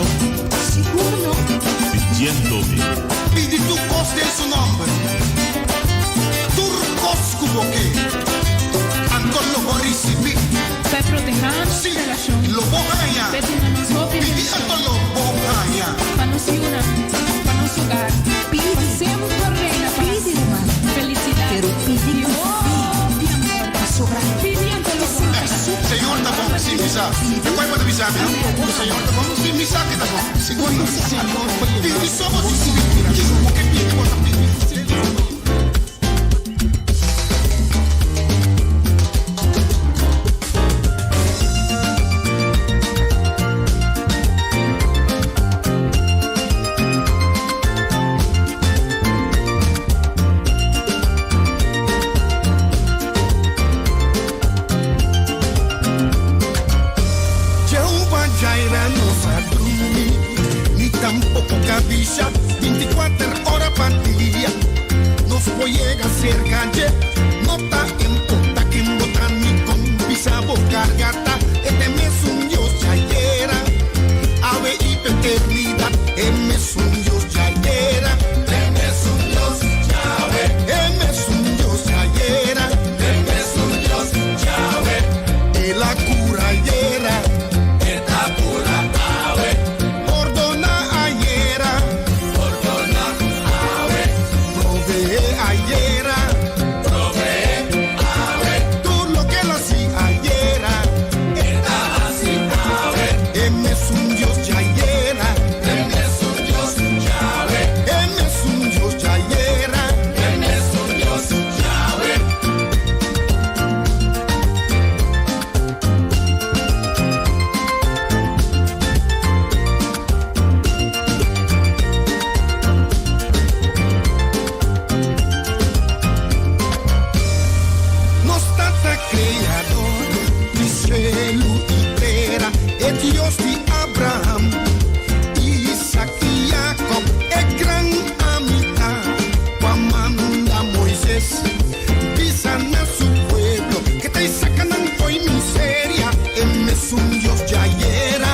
sueño, Sicuro? pidiéndome. Pidi tu coste su nombre. Turcos Kuboke. Ancora lo vorrissimi. Stai protegendo Sì, la relazione. lo bogaia. Vedi una non scoppia. Pidi ancora lo bogaia. Fanno-si una, fanno-si hogar. Pidi. Sempre vorrei la paz. Pidi, Román. Felicidade. Pero pidi con Oh, mi amor. sobra. Pidi anche lo Senhor tá bom, sim, mi sa. E poi quando mi sa, no? O Senhor tá bom, sim, mi sa che tá bom. Segundo, Senhor, pidi somos sim. Que sumo que pidi, bota pidi. Jehová Jaira no sadrumi, ni tampoco cabilla, 24 horas para día. Nos puede llegar cerca, no está en puta que botan ni con pisa cargata. Este mes un Dios Jaira, ave y eternidad, es un Dios Jaira. Es un Dios Yahweh, es un Dios Jaira, es un Dios Yahweh, y la cura Jaira. Ordona ayera, provee ayera, tú lo que la si ayera, es un Dios yayera, es un Dios Yahweh, es un Dios yayera, es un Dios Yahweh. Nos trata creador di cielo y tierra, es Dios de Abraham, Isaac y Jacob, es gran amistad. Cuando manda Moisés, pisan a su pueblo, que te sacan hoy miseria. Es un Dios yayera,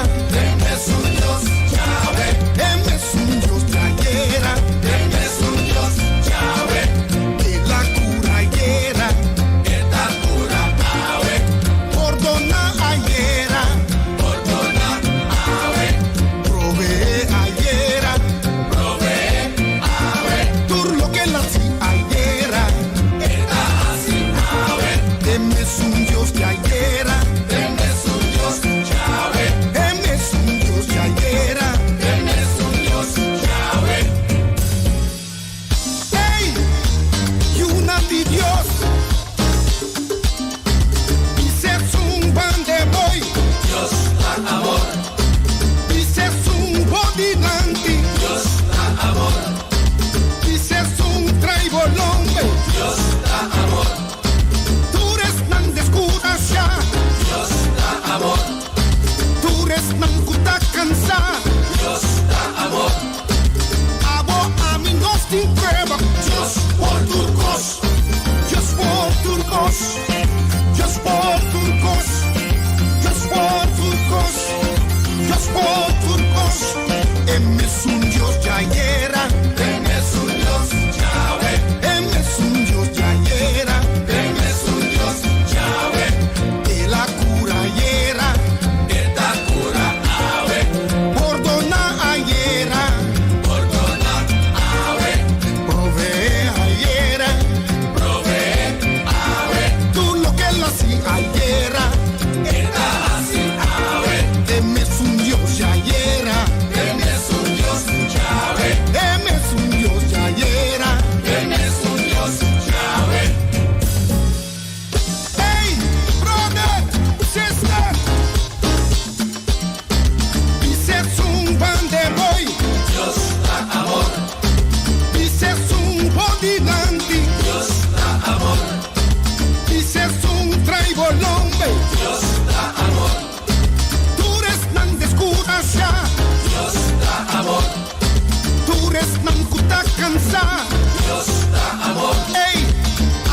es un Dios Yahweh, es un Dios yayera, es un Dios Yahweh, que la cura yera. Ordona ayera, provee ayera, tú lo que la si ayera, es un Dios de ayera, es un Dios Yahweh, es un Dios de ayera, es un Dios Yahweh. Hey, y una de Dios. Dices un pan de boy, Dios da amor. Dices un bodinanti, Dios da amor. Dices un traibolombe, Dios da amor. Tú eres nan descudas ya, Dios da amor. Tú eres nan kuta cansa, Dios da amor. Abo a mí nos te prueba, Dios por turcos, Dios por turcos. Just for turcos, just for turcos, just for turcos. Es un Dios yayera, es un Dios Yahweh, es un Dios yayera, es un Dios Yahweh, de la cura yera, ordona ayera, provee ayera, tú lo que la si ayera, es un Dios yayera, es un Dios Yahweh, es un Dios yayera, es un Dios Yahweh. Hey, brother, sister, dices un pan de boy, Dios da amor. Dices un bodinanti, Dios da amor. Dices un traibolombe, Dios da amor. Tú eres nan descudas ya, Dios da amor. Tú eres nan kuta cansa, Dios da amor. Ey,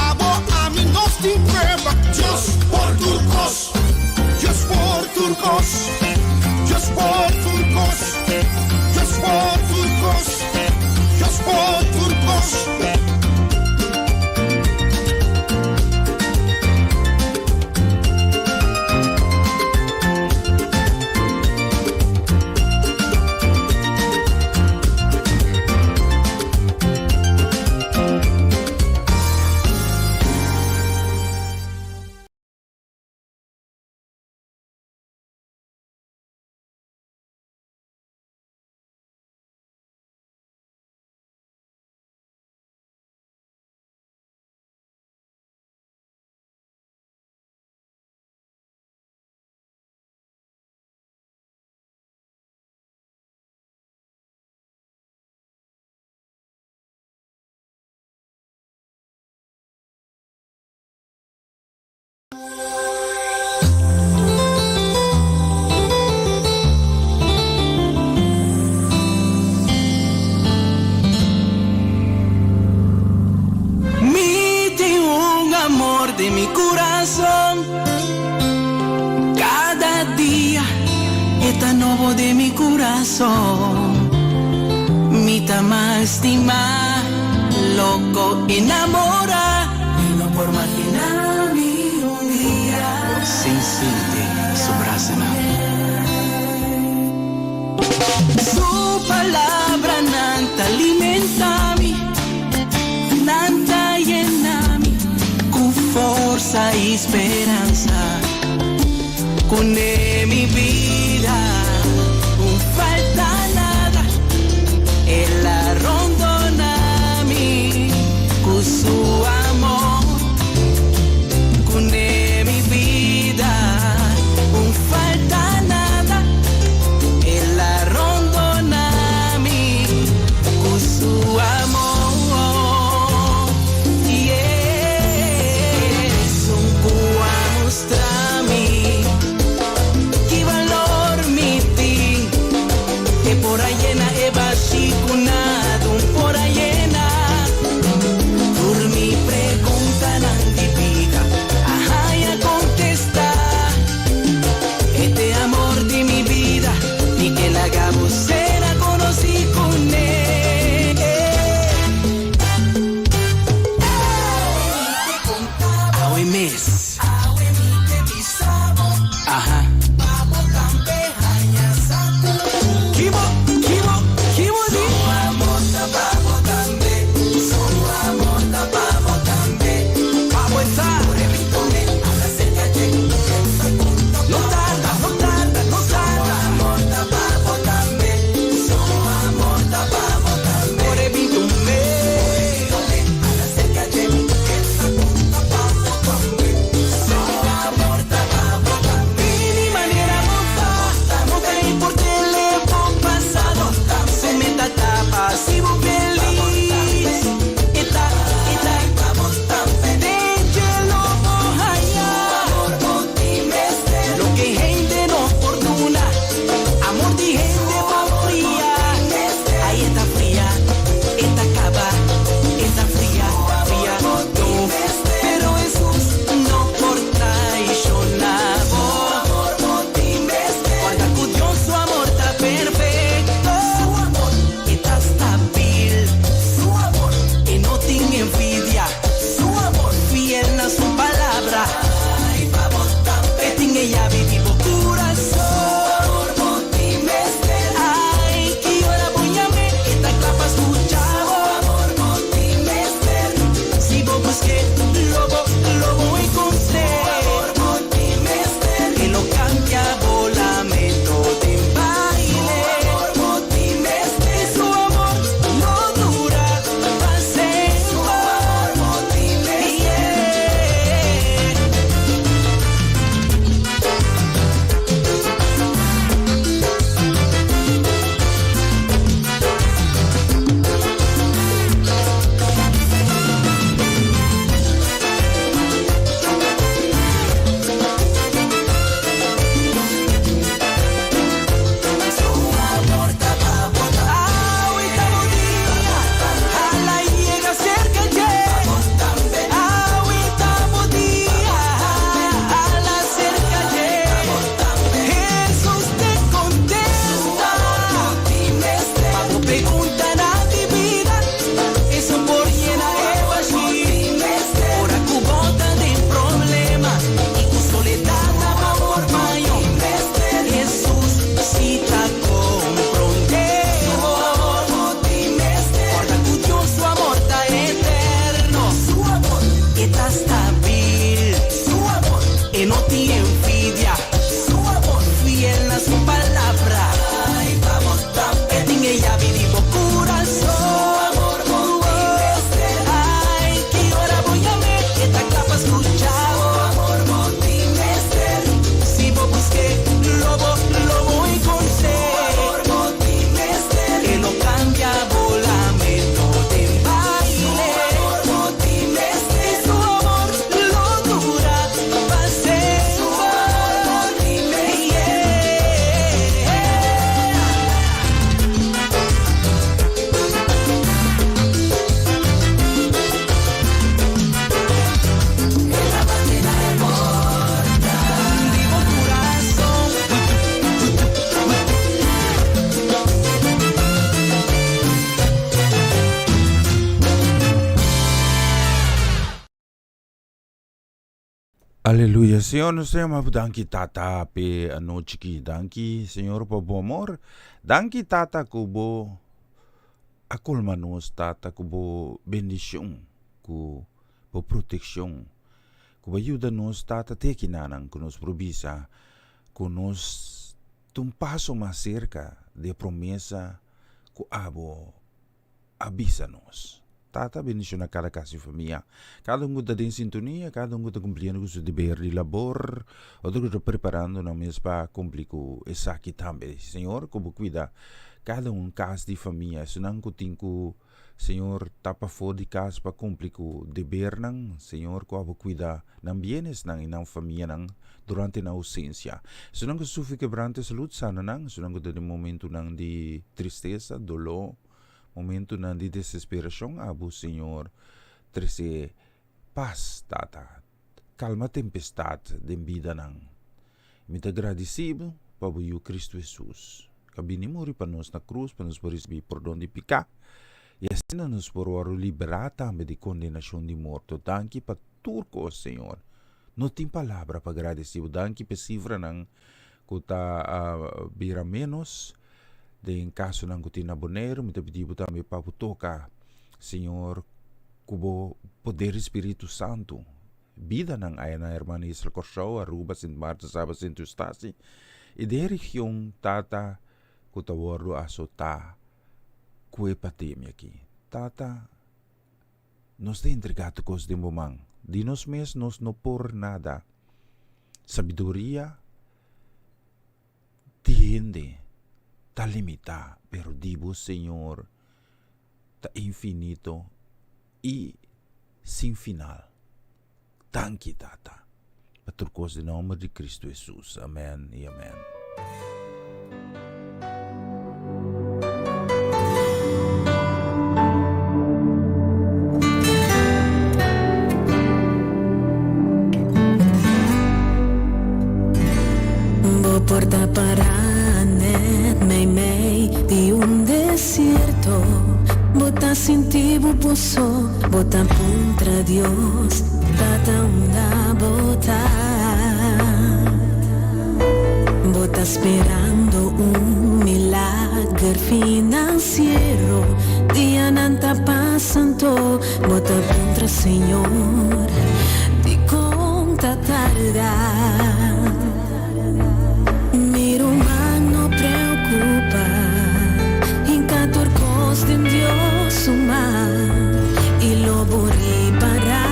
abo a mí nos te prueba, Dios por turcos, Dios por turcos, Dios por turcos. Eta novo de mi corazón, mi tama estima, loco enamora, y no por imaginar un día sin sentir su brazo. Su palabra nanta alimenta-me, nanta llena-me con força e esperança. Con mi vida no falta nada, ella rondona-me con su amor. Con mi vida no falta nada, ella rondona-me con su amor. Y es un mostrar-me que valor me Aleluia, Senhor, nós temos danki tata pe ano chiki danki, Senhor, po bo amor. Danki tata kubo akol manos tata kubo bendição, ku po proteção. Kubo ajuda nos tata teki nanang kunos provisa, kunos um passo mais cerca de promessa ku abo abisa-nos. Tata bendição a cada casa e família. Cada está em sintonia, cada está cumprindo com seu dever de labor, outro está preparando na mesa para cumprir com essa aqui também. Senhor, como cuida cada casa de família, se não tem que Senhor tapa fora de casa para cumprir com o dever, Senhor, como cuida não bienes e não família durante a ausência. Se não sofre quebrante saúde sana, se não tem momento de tristeza, dolor, momento de desesperação, abo Senhor, trece paz, tata, calma tempestade de vida nang. Muito agradecido para o Cristo Jesus. Cabini morri para nós na cruz, para nos receber perdão de pecar, e assim nos por liberar também de condenação de morto. Danke para turco, Senhor. Não tem palavra para agradecer. Danke para cifra nang kuta bira menos. Em caso ng kutina bonero, me pedido também para tocar, Senhor, kubo poder Espírito Santo, vida ng ayana hermana Israel Corsao, Aruba, St. Marta, Sabas, St. Eustasi, e de região tata, kutawardo asota, kue patim aqui. Tata, nos te entregado cos de momang, di nos mes nos no por nada, sabiduria, tiende, ta limita, pero dibo, Senhor, ta infinito e sem final. Danke, Tata. Paturcos de nome de Cristo Jesus. Amém e amém. Vou porta para de desierto, bota sin ti buposo, bota contra Dios, tata una bota esperando un milagro financiero, día nanta pasando, bota contra Señor, di conta tarda. Miro mano preocupa, de Dios humano y lo voy para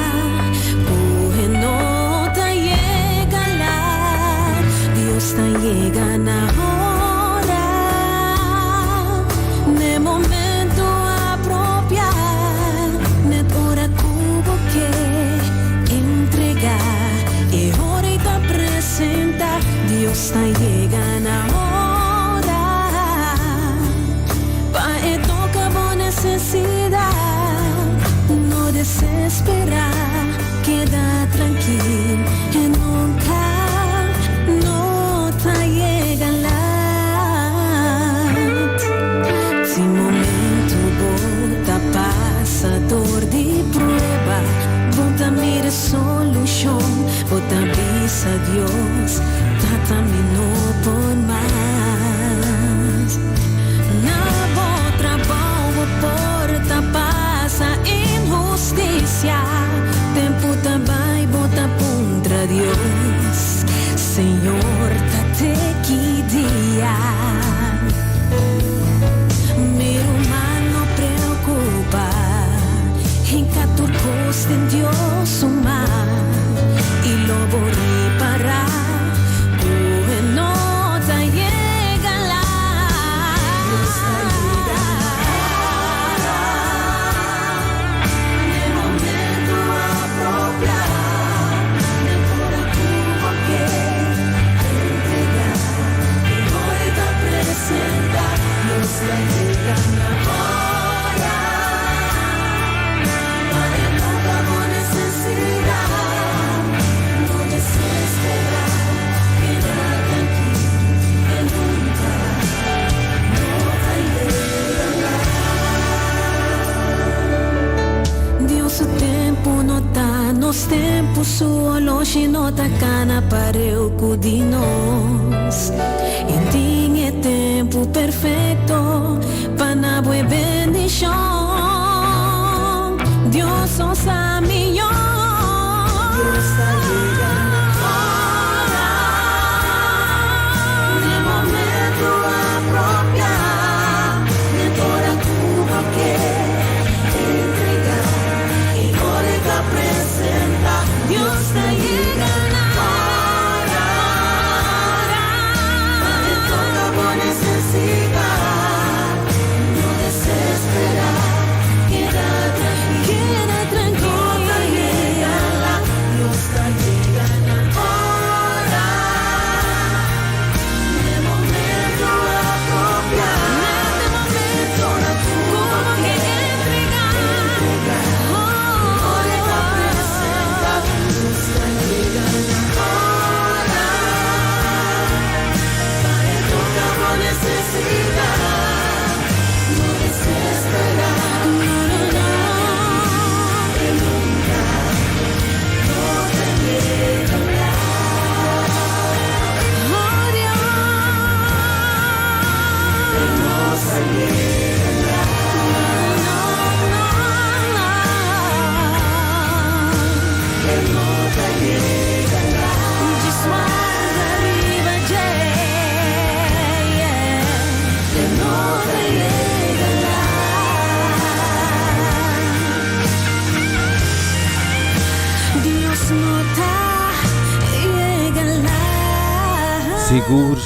no te llega la Dios te llega ahora ne momento apropiado ne hora tuvo que entregar y ahorita presenta Dios te llega ahora necesidad, no desesperar, queda tranquilo, que nunca no te llega la. Si momento bota pasador de prueba, bota mira solución, bota avisa Dios, tata mi no por más. Porta pasa injusticia, tempo também bota contra Dios, Senhor, tate que dia. Meu mano preocupa, em caturcos de Dios humano, e logo reparar, o nota llega lá. Momento nos tempos solo si no takana pareu de nós. E tinha tempo perfeito para na boa bendição. Deus só sabe melhor. Deus está chegando agora. No momento apropriado, de toda tudo que entregar e poder apresentar. Deus está chegando agora. De toda boa necessidade, não desesperar. Queda tranquilo. Deus está chegando agora. No momento apropriado, no momento como que entregar, poder apresentar. Deus está chegando agora. Para toda boa necessidade, não desesperar.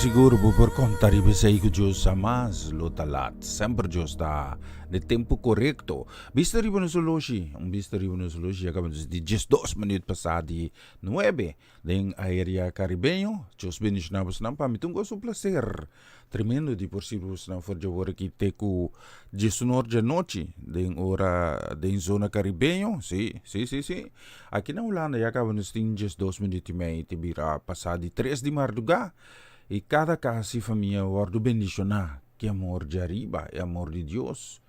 Siguro por contar ibisay ko Diyos sa mas lo talat. Sempre Diyos ta de tempo correcto. Vista ribo na solosi. Ang vista ribo na solosi. Acabamos de 12 minutos pasadi 9. Deng area caribeño. Diyos bendicionamos ng pamitong ko su placer. Tremendo di porcibus na for jawar kite ku 19 de noche. Deng ora deng zona caribeño. Si. Aqui na Holanda acabamos de 12 minutos e meio. Tibira pasadi 3 de marduga. E cada casa e família ordo bendicionar, que amor de arriba é amor de Deus.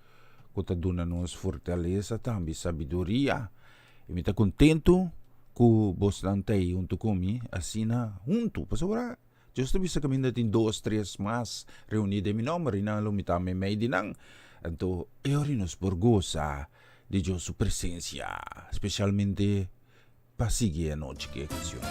Kota duna-nos fortaleza, também sabedoria. E me tá contento que vos lantei junto comigo, assim na junto. Pasora, Deus te bisa kami natin 2, 3 mas reunido em nome, rinalo mi tame may dinang. Anto, eorinos por goza de Deus su presencia, especialmente pasigi a noche que canción.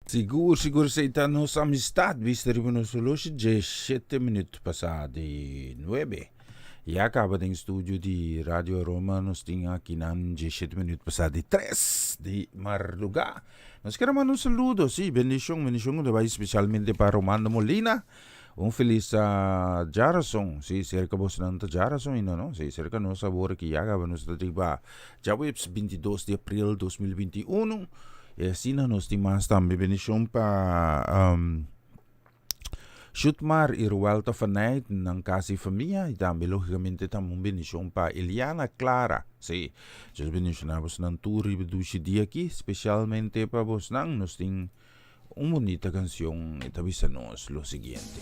Siguro sa itanos amistad, vista rin mo solo si 17 minutos pasadi 9. Ya acaba ng studio di Radio Roma nos tinga kinan 17 minutos pasadi 3 di Marluga. Nos queremos un saludo, sí, bendición de vai especialmente para Romano Molina. Un feliz Jarason, sí, cerca vos nanta Jarason, no? Sí, cerca nos sabor que ya acaba nos diba. Ya 22 de abril 2021. E assim nós temos também bendição para Shootmar e Ruelta Fanait ng Kasi Família e também logicamente também bendição para Eliana Clara. Sim, just bendição na vos ng turi bedusi dia aqui, especialmente para vos nang nos ting bonita canción e tabisanos lo siguiente.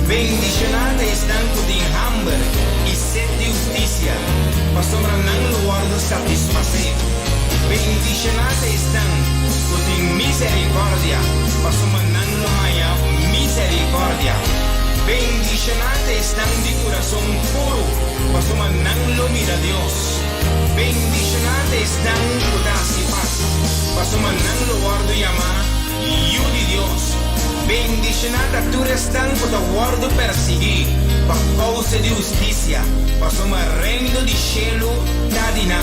Bendicionate están puting hambre y sed de justicia, pasombrando lugar de satisfacer. Bendicionate están puting misericordia, pasombrando maya misericordia. Bendicionate están de corazón puro, pasombrando mira Dios. Bendicionate están paz y paz, pasombrando lugar de llamar y de Dios. Bendicionata tu restan por tu guardo perseguir, por causa de justicia, por su reino de cielo tadinan.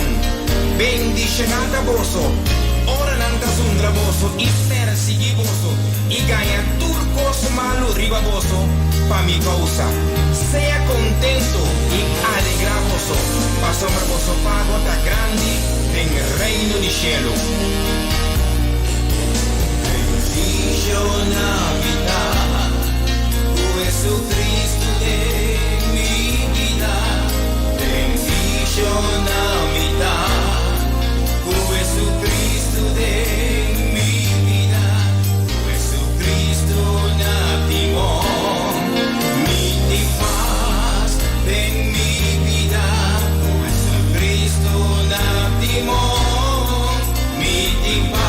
Bendicionata vosso, ora nanta sundra vosso, y perseguir vosso, y gana turcos malo riba vosso, pa mi causa. Sea contento y alegra vosso, pa sombra vosso pago ta grande en el reino de cielo. Navidad, Jesucristo de mi vida, bendición Navidad, Jesucristo de mi vida, Jesucristo natimón, mi paz de mi vida, Jesucristo natimón, mi paz.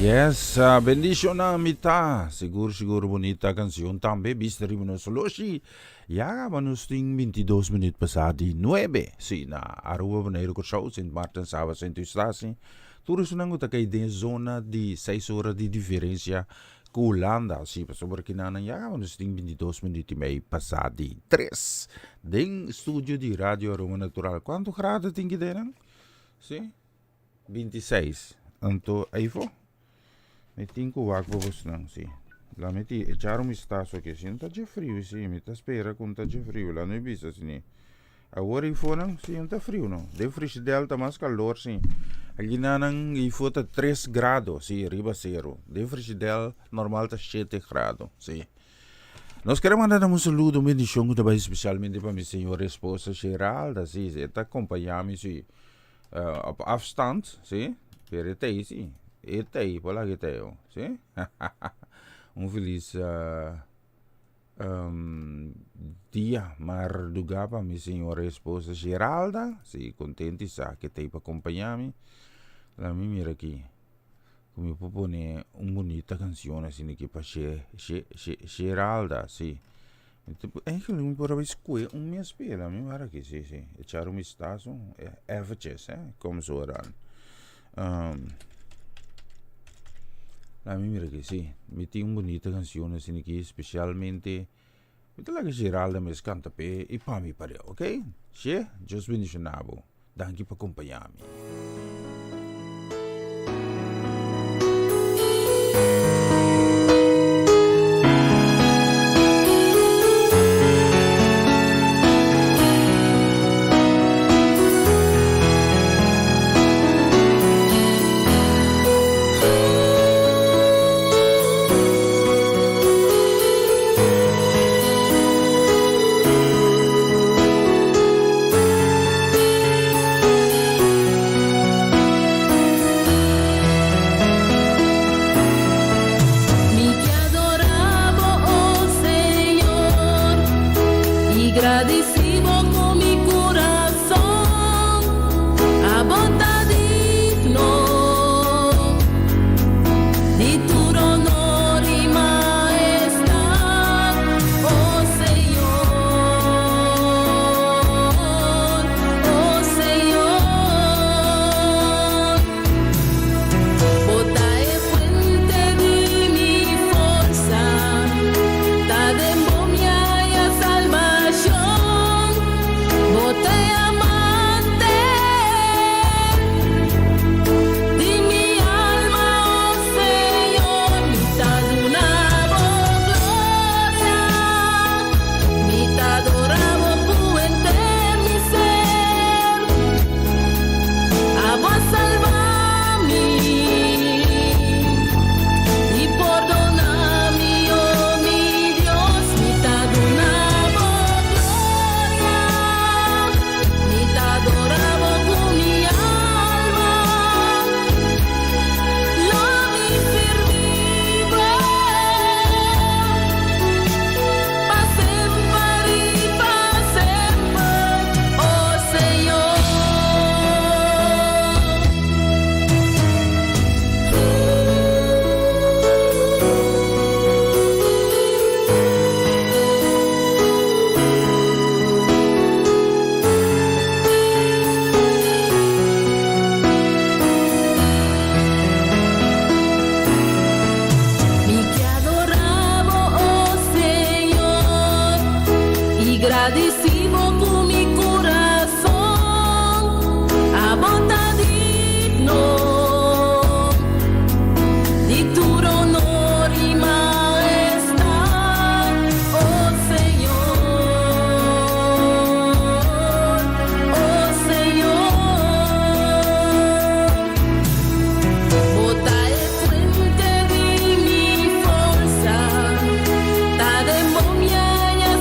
Yes, bendición na mita. Siguro bonita canción también. Viste rin solosi. Ya manus ting 22 minutes pasadi 9. Si na araw na ko show St. Martin Sabas St. Eustasi. Turus nang utakay din zona di 6 horas di diferencia com Holanda. Si pasober kinanan ya manus ting 22 minutes may pasadi 3. Ding studio di Radio Aroma Natural. Quanto grado tinggi din? Si 26. Anto Eifo? Mi tinco wagbo nang si. La metti echar un vistazo che si non sta già frio, sì, mi sta spera con sta già frio, l'hanno visto sì. A ora i fuoco sì, non sta frio no. De frigidelta mas calor sì. Agli nanang i fuoco 3 grado, sì, riba 0. De frigidel normal sta 7 grado, sì. Nós queremos mandar um saludo, uma bendição especialmente para minha senhora esposa Geralda, sì, se está acompanhando sì, op afstand, sì, per te sì. E te, pala che te, sì? Un feliz dia, marduga para minha senhora esposa Geralda, sì, contenti sa che te per acompanharmi. La mi mira aqui, come propone una bonita canzone, sì, che pa Geralda, sì. Eigenlijk mi potrebbe square un mia spela, mi guarda che sì, sì. E c'era un vistazo, eventjes, come so dan. La mira que sí, me tiene una bonita canción así que especialmente me la que Geralda me canta pe y pa mi pare, ¿ok? Sí, Dios bendicionado. Danke por acompañarme.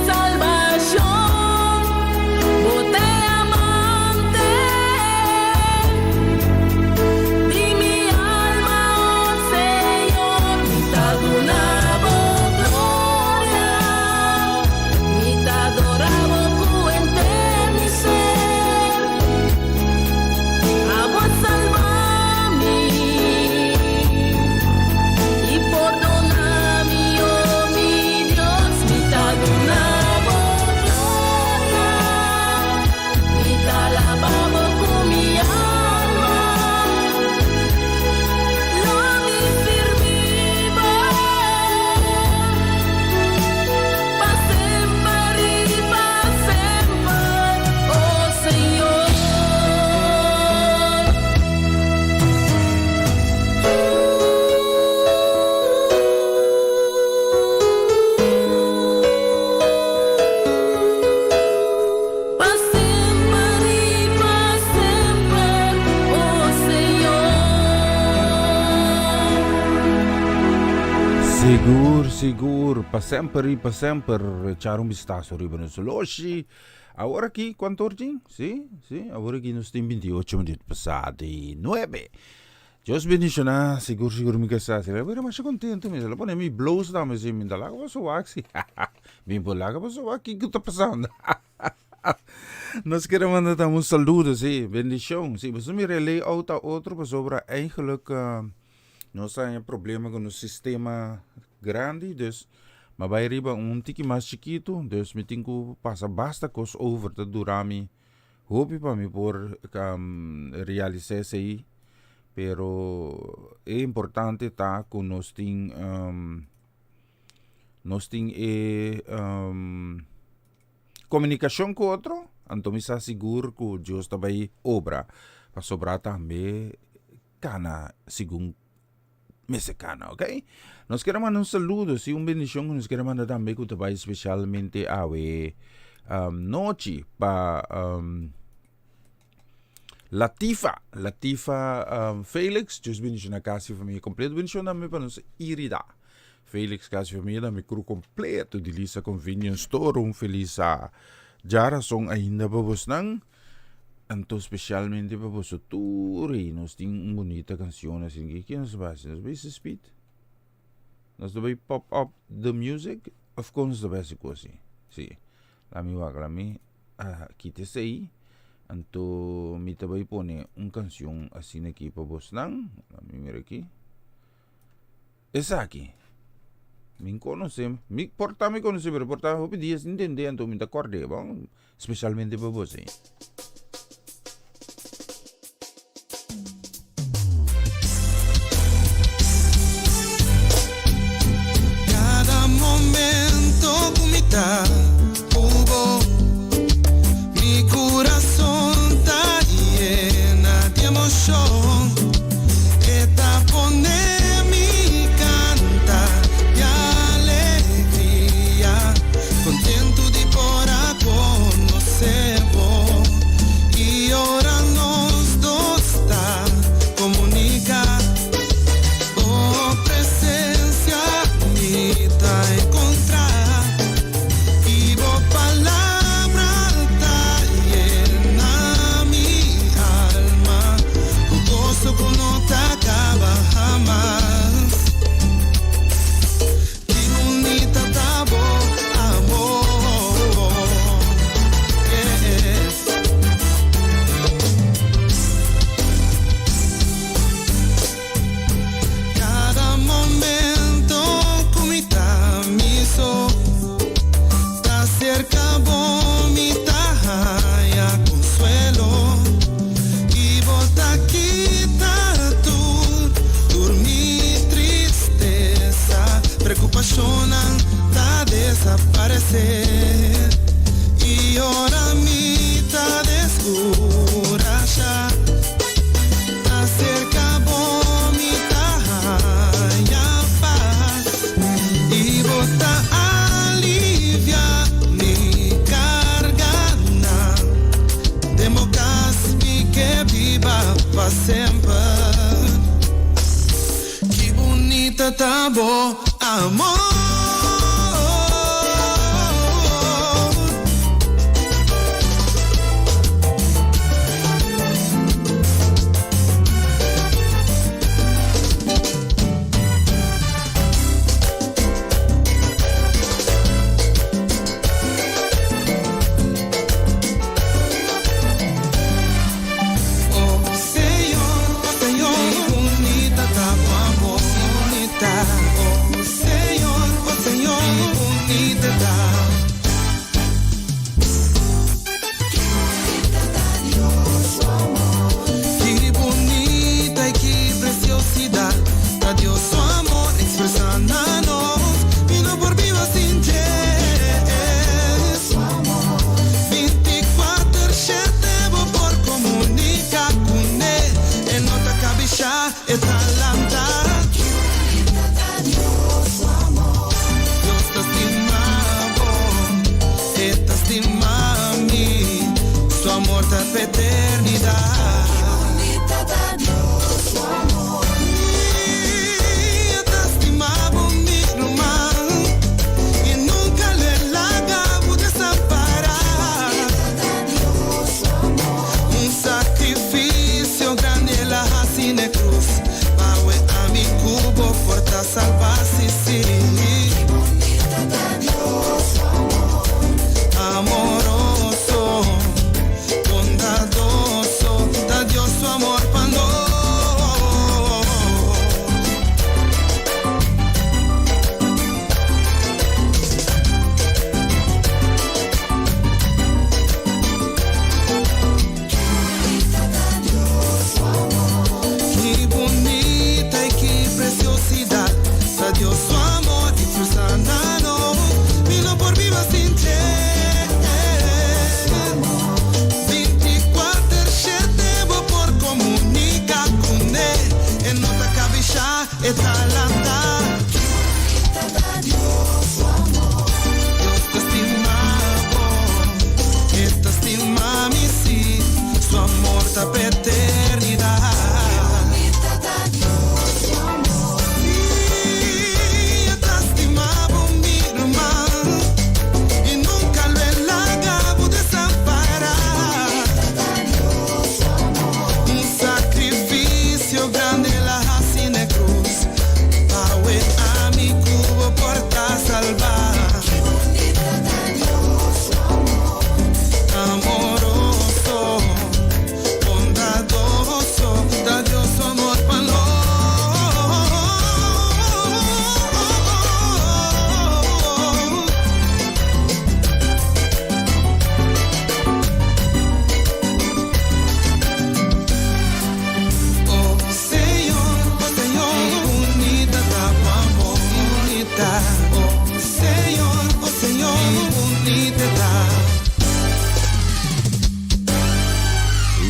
Salvación Sigur, pa sempre, echar un vistazo arriba no Soloshi. Ahora aquí, ¿cuánto orji? Sí, ahora aquí nos tienen 28 minutos passati 9. Dios bendicionar, sigur mi casa. Pero mas contento, me lo pone mi blows da, me si me da laga so waxi. Mi bolaga so aqui que tá passando. Nós queremos mandar um saludo, sim, bendição. Sim, mas me relay outra para sobre eigenlijk nós temos problema com o sistema grande, dus mas vai riba tiki mais chiquito, dus me tenho que passar basta coisa over da durami. Hope para me por realizar isso aí, pero é importante tá que nós tem comunicação com outro, então me está seguro que Deus está aí obra para sobrar também cana segundo mexicana, ok? Nós queremos mandar saludo, sim, bendição que nós queremos mandar também que vai especialmente a noite para Latifa Felix, Deus bendição na casa família completa, bendição também para nós Irida. Felix, casa família, me cru completo de Lisa Convenience Store, feliz a Jara song ainda para vos nang. Anto especialmente para vos turi, nos tem bonita canção assim que nos vai speed. Nos vai pop up the music, of course the basic coisa. Sim. Lami kita sei. Anto mi vai pone canção assim aqui para vos nang. Lami mira aqui. Essa aqui. Me conhece, me conhece, pero porta hope dias entender, então me acorde, bom, especialmente para você. Cada momento comita hubo mi corazón está llena de emoción. Esta pone mi canta y alegría, contento de por conocerlo y ahora nos dos está comunica. Oh presencia bonita encontrar y vos palabra está llena mi alma, un gozo que no te acaba jamás. Qué bonita está vos, amor, yeah. Cada momento comita mi so, está cerca vomita haya consuelo y bota quita mi tristeza, preocupación está desaparecer y ahora mitad descuracha. Está cerca vomita haya paz y bota alivia mi carga na democracia que viva para sempre. Qué bonita está vos, amor. Oh Señor, qué bonita está tu amor, bonita. Oh Señor, qué bonita está. Qué bonita y qué preciosidad está Dios su amor expresándonos y no por viva sin Dios. 24/7 vos por comunicar con él no te cabeza está lanta. Dios te estima a mí, su amor te da eternidad. Te estima a mí, talanta. Dios te estima, mi sí, su amor está per eternidad.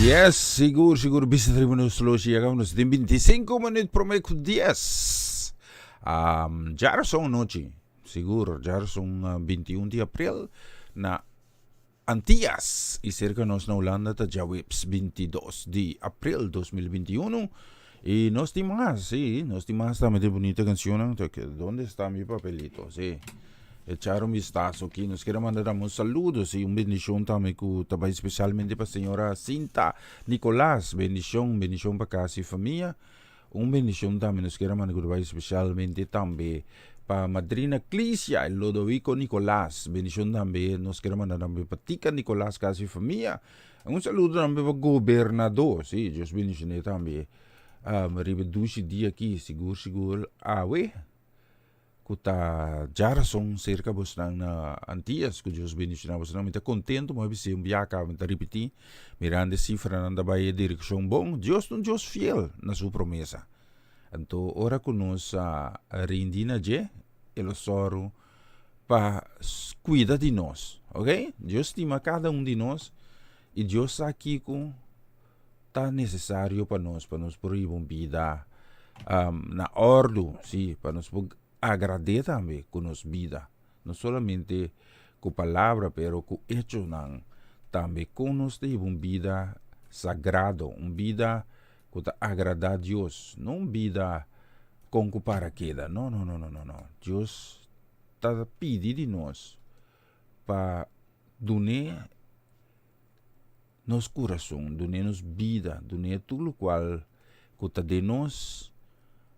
Yes, siguro bisa 3 minutos lo siya nos din 25 minutos prometo 10. Já são noite, seguro, já são 21 de abril na Antillas e cerca nós na Holanda tá já 22 de abril 2021 e nós temos também de bonita canção, onde está meu papelito, sim. Echar un vistazo aquí. Nos quiero mandar un saludos y un bendición también especialmente para la señora Cinta Nicolás. Bendición para casa y familia. Un bendición también nos quiero mandar especialmente también para madrina Clicia, el Lodovico Nicolás. Bendición también nos quiero mandar también para Tica Nicolás, casa y familia. Un saludo también para gobernador. Sí, Dios bendicioné también. Ribedushi dia aquí, seguro. Kuta jara song cerca bos nang na Antillas ku Dios bendicionar bos nang mita contento mo bisi biaka mita repetir mirando cifra nanda baie direcção bom Dios fiel na sua promessa. Então ora conosco a rendina je ele soro pa cuida de nós, ok? Deus estima cada de nós e Deus aqui com tá necessário para nós por ir uma vida na ordem, sim, para nós agradecer também com nossa vida, não somente com palavra, pero com hecho também com nós ter uma vida sagrada, uma vida que agrada a Deus, não uma vida com paraquedas, não. Deus está pedindo de nós para donar nosso coração, donar nossa vida, donar tudo o qual que está de nós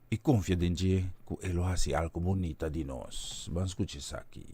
e confiante que Ele faz algo bonito de nós. Vamos escutar isso aqui.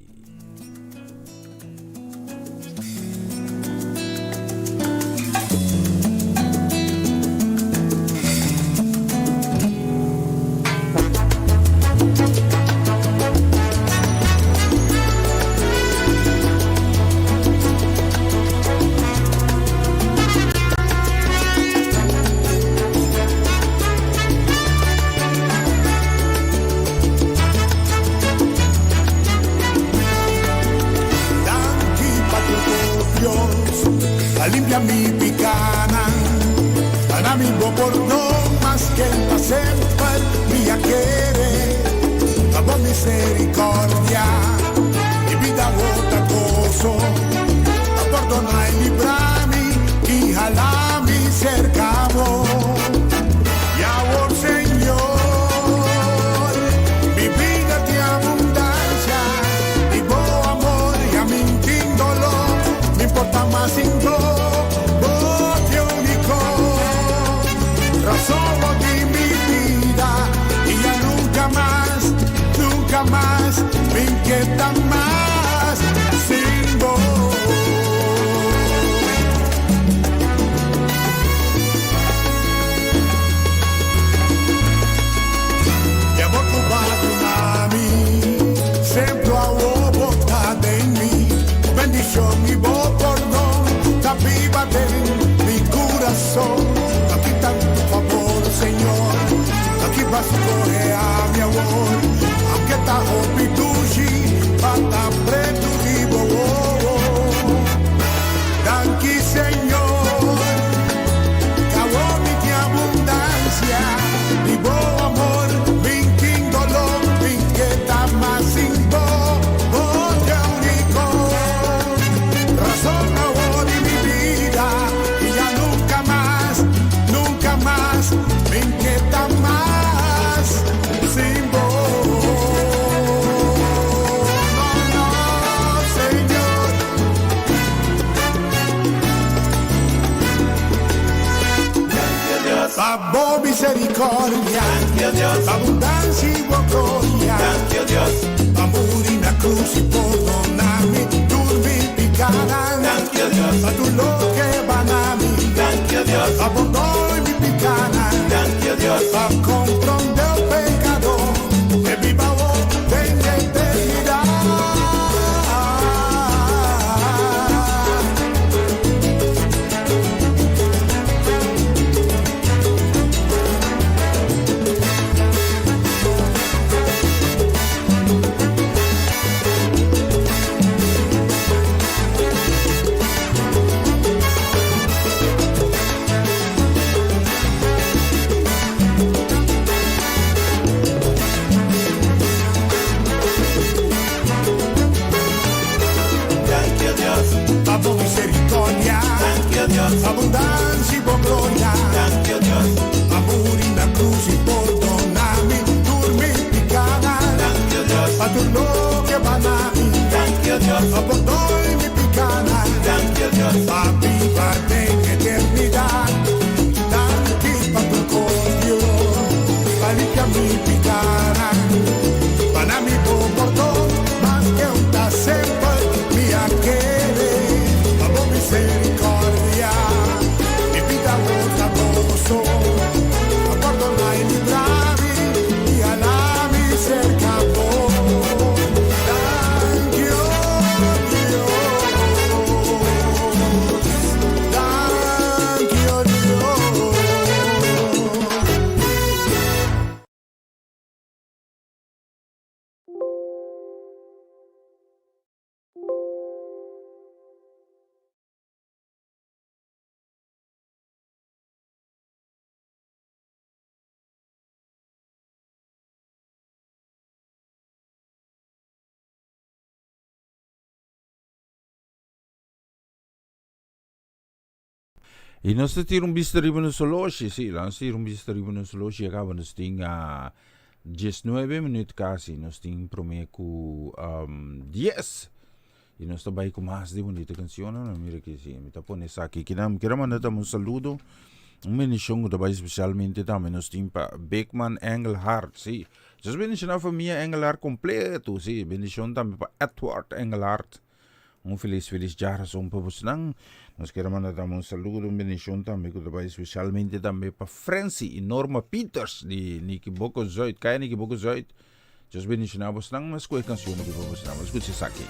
misericordia, abbondanza y gloria, amore na cruz y perdonami, picana, a tu lo que van a mí, abandonó mi picana, a comprender el pecado, que viva vos en la eternidad. Amo misericordia, abbondanza y gloria, amore na cruz y perdonami, dormi picana, a tu lo que van a mí, abbandonai mi picana, a viva en eternidad, tanti pa tu condio, alicia mi picana, para mi portón, más que un sempre mi aquere, amo misericordia, mi vida vuota gozo, abbandonai mi bravi, y a la mi cercavo. Thank you, Dios. Thank you, Dios. E nós temos bisteribo no soloshi, sim, nós temos bisteribo no soloshi, acaba nós temos 19 minutos quase, nós temos prometo 10. E nós também com mais de bonita canção, não mira que sim, me tá pondo essa aqui, quero mandar um saludo, bendição também especialmente também nós temos para Beckman Engelhardt, sim, just bendição para minha Engelhardt completo, sim, bendição também para Edward Engelhardt. Feliz geração para vocês. Nós queremos mandar um saludo, bendição também, especialmente também para Francie e Norma Peters de Niki Boko Zoid. Kaya Niki Boko Zoid. Just bendição a vocês, mas com a canção que vocês vão escutar aqui.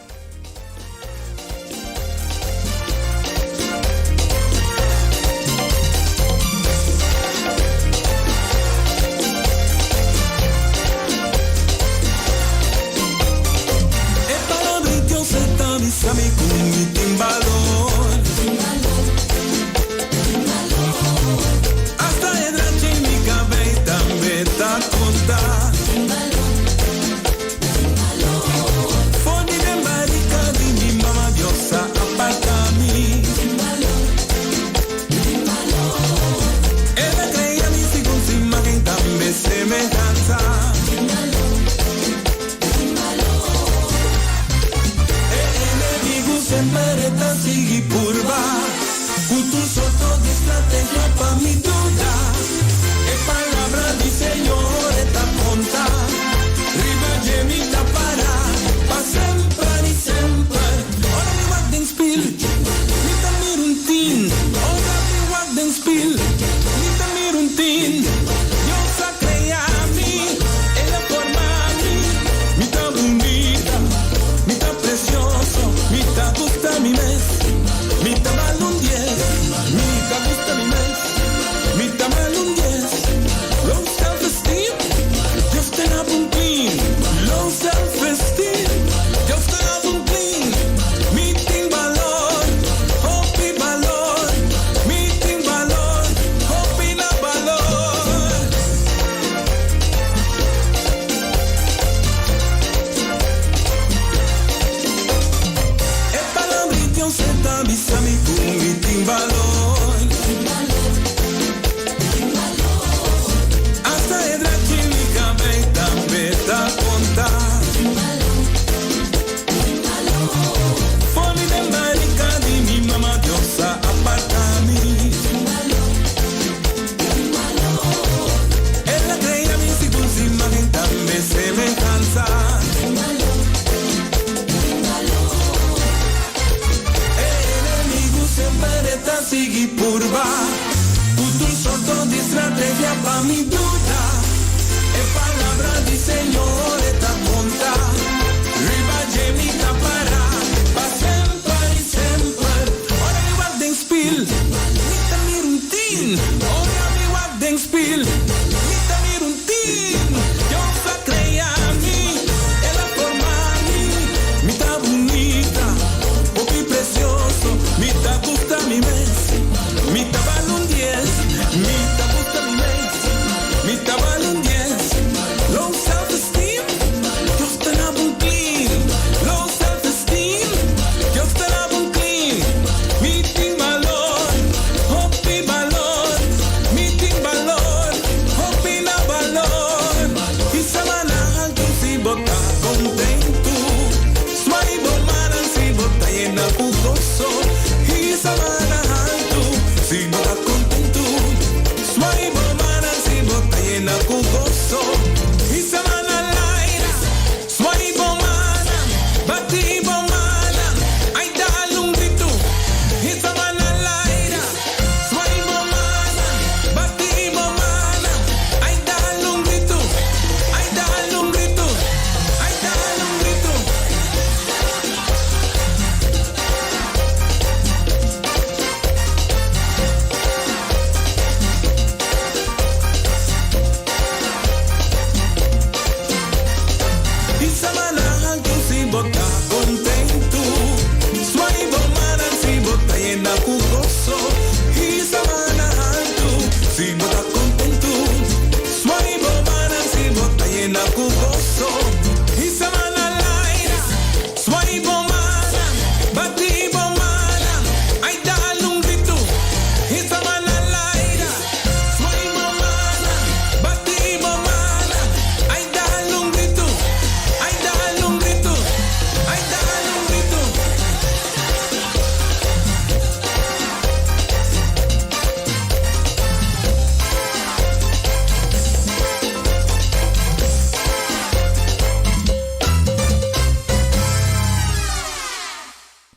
Sabe como tem valor. Hasta edra chimica ve también ta conta. Foni de mari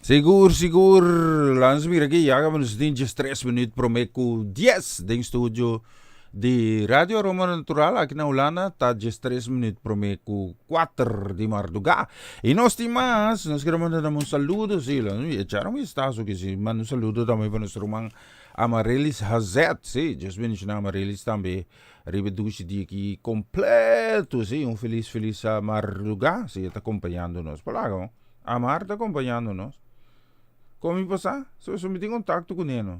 Sigur. Langsam aquí llegamos a 3 minutos promeco 10 de studio di Radio Roma Natural aqui na Holanda, tá 3 minutos promeco 4 de madrugada. E nós queremos mandar um saludo, sim, e já não está só que sim, manda um saludo também para nosso irmão Amarelis Hazet, sim, just mencionar Amarelis também. Ribeduce di aqui completo, sim, feliz madrugada, sim, está acompanhando nós. Palago, Amar está acompanhando nós. Como passar? Se me tem contato com ele.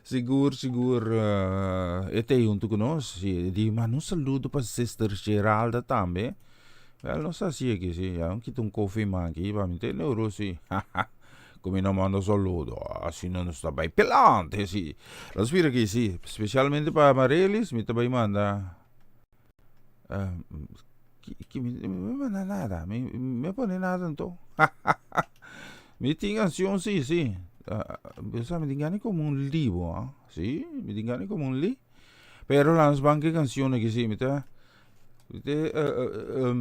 Sigur, ete junto conosco. Di, ma un saludo para Sister Geralda também. Well, non sa si che sì, anche un coffee manchi, va a mettere l'euro sì. Come non mando saluto, se non sta bei pelante, sì. Lo spiro che sì, specialmente per Amarelis, mi tabay manda. Mi manda nada, mi pone nada in to. Mi canción sí. Me tingani como un libro, sí, me tingani como un libro. Pero las banque canciones que sí, me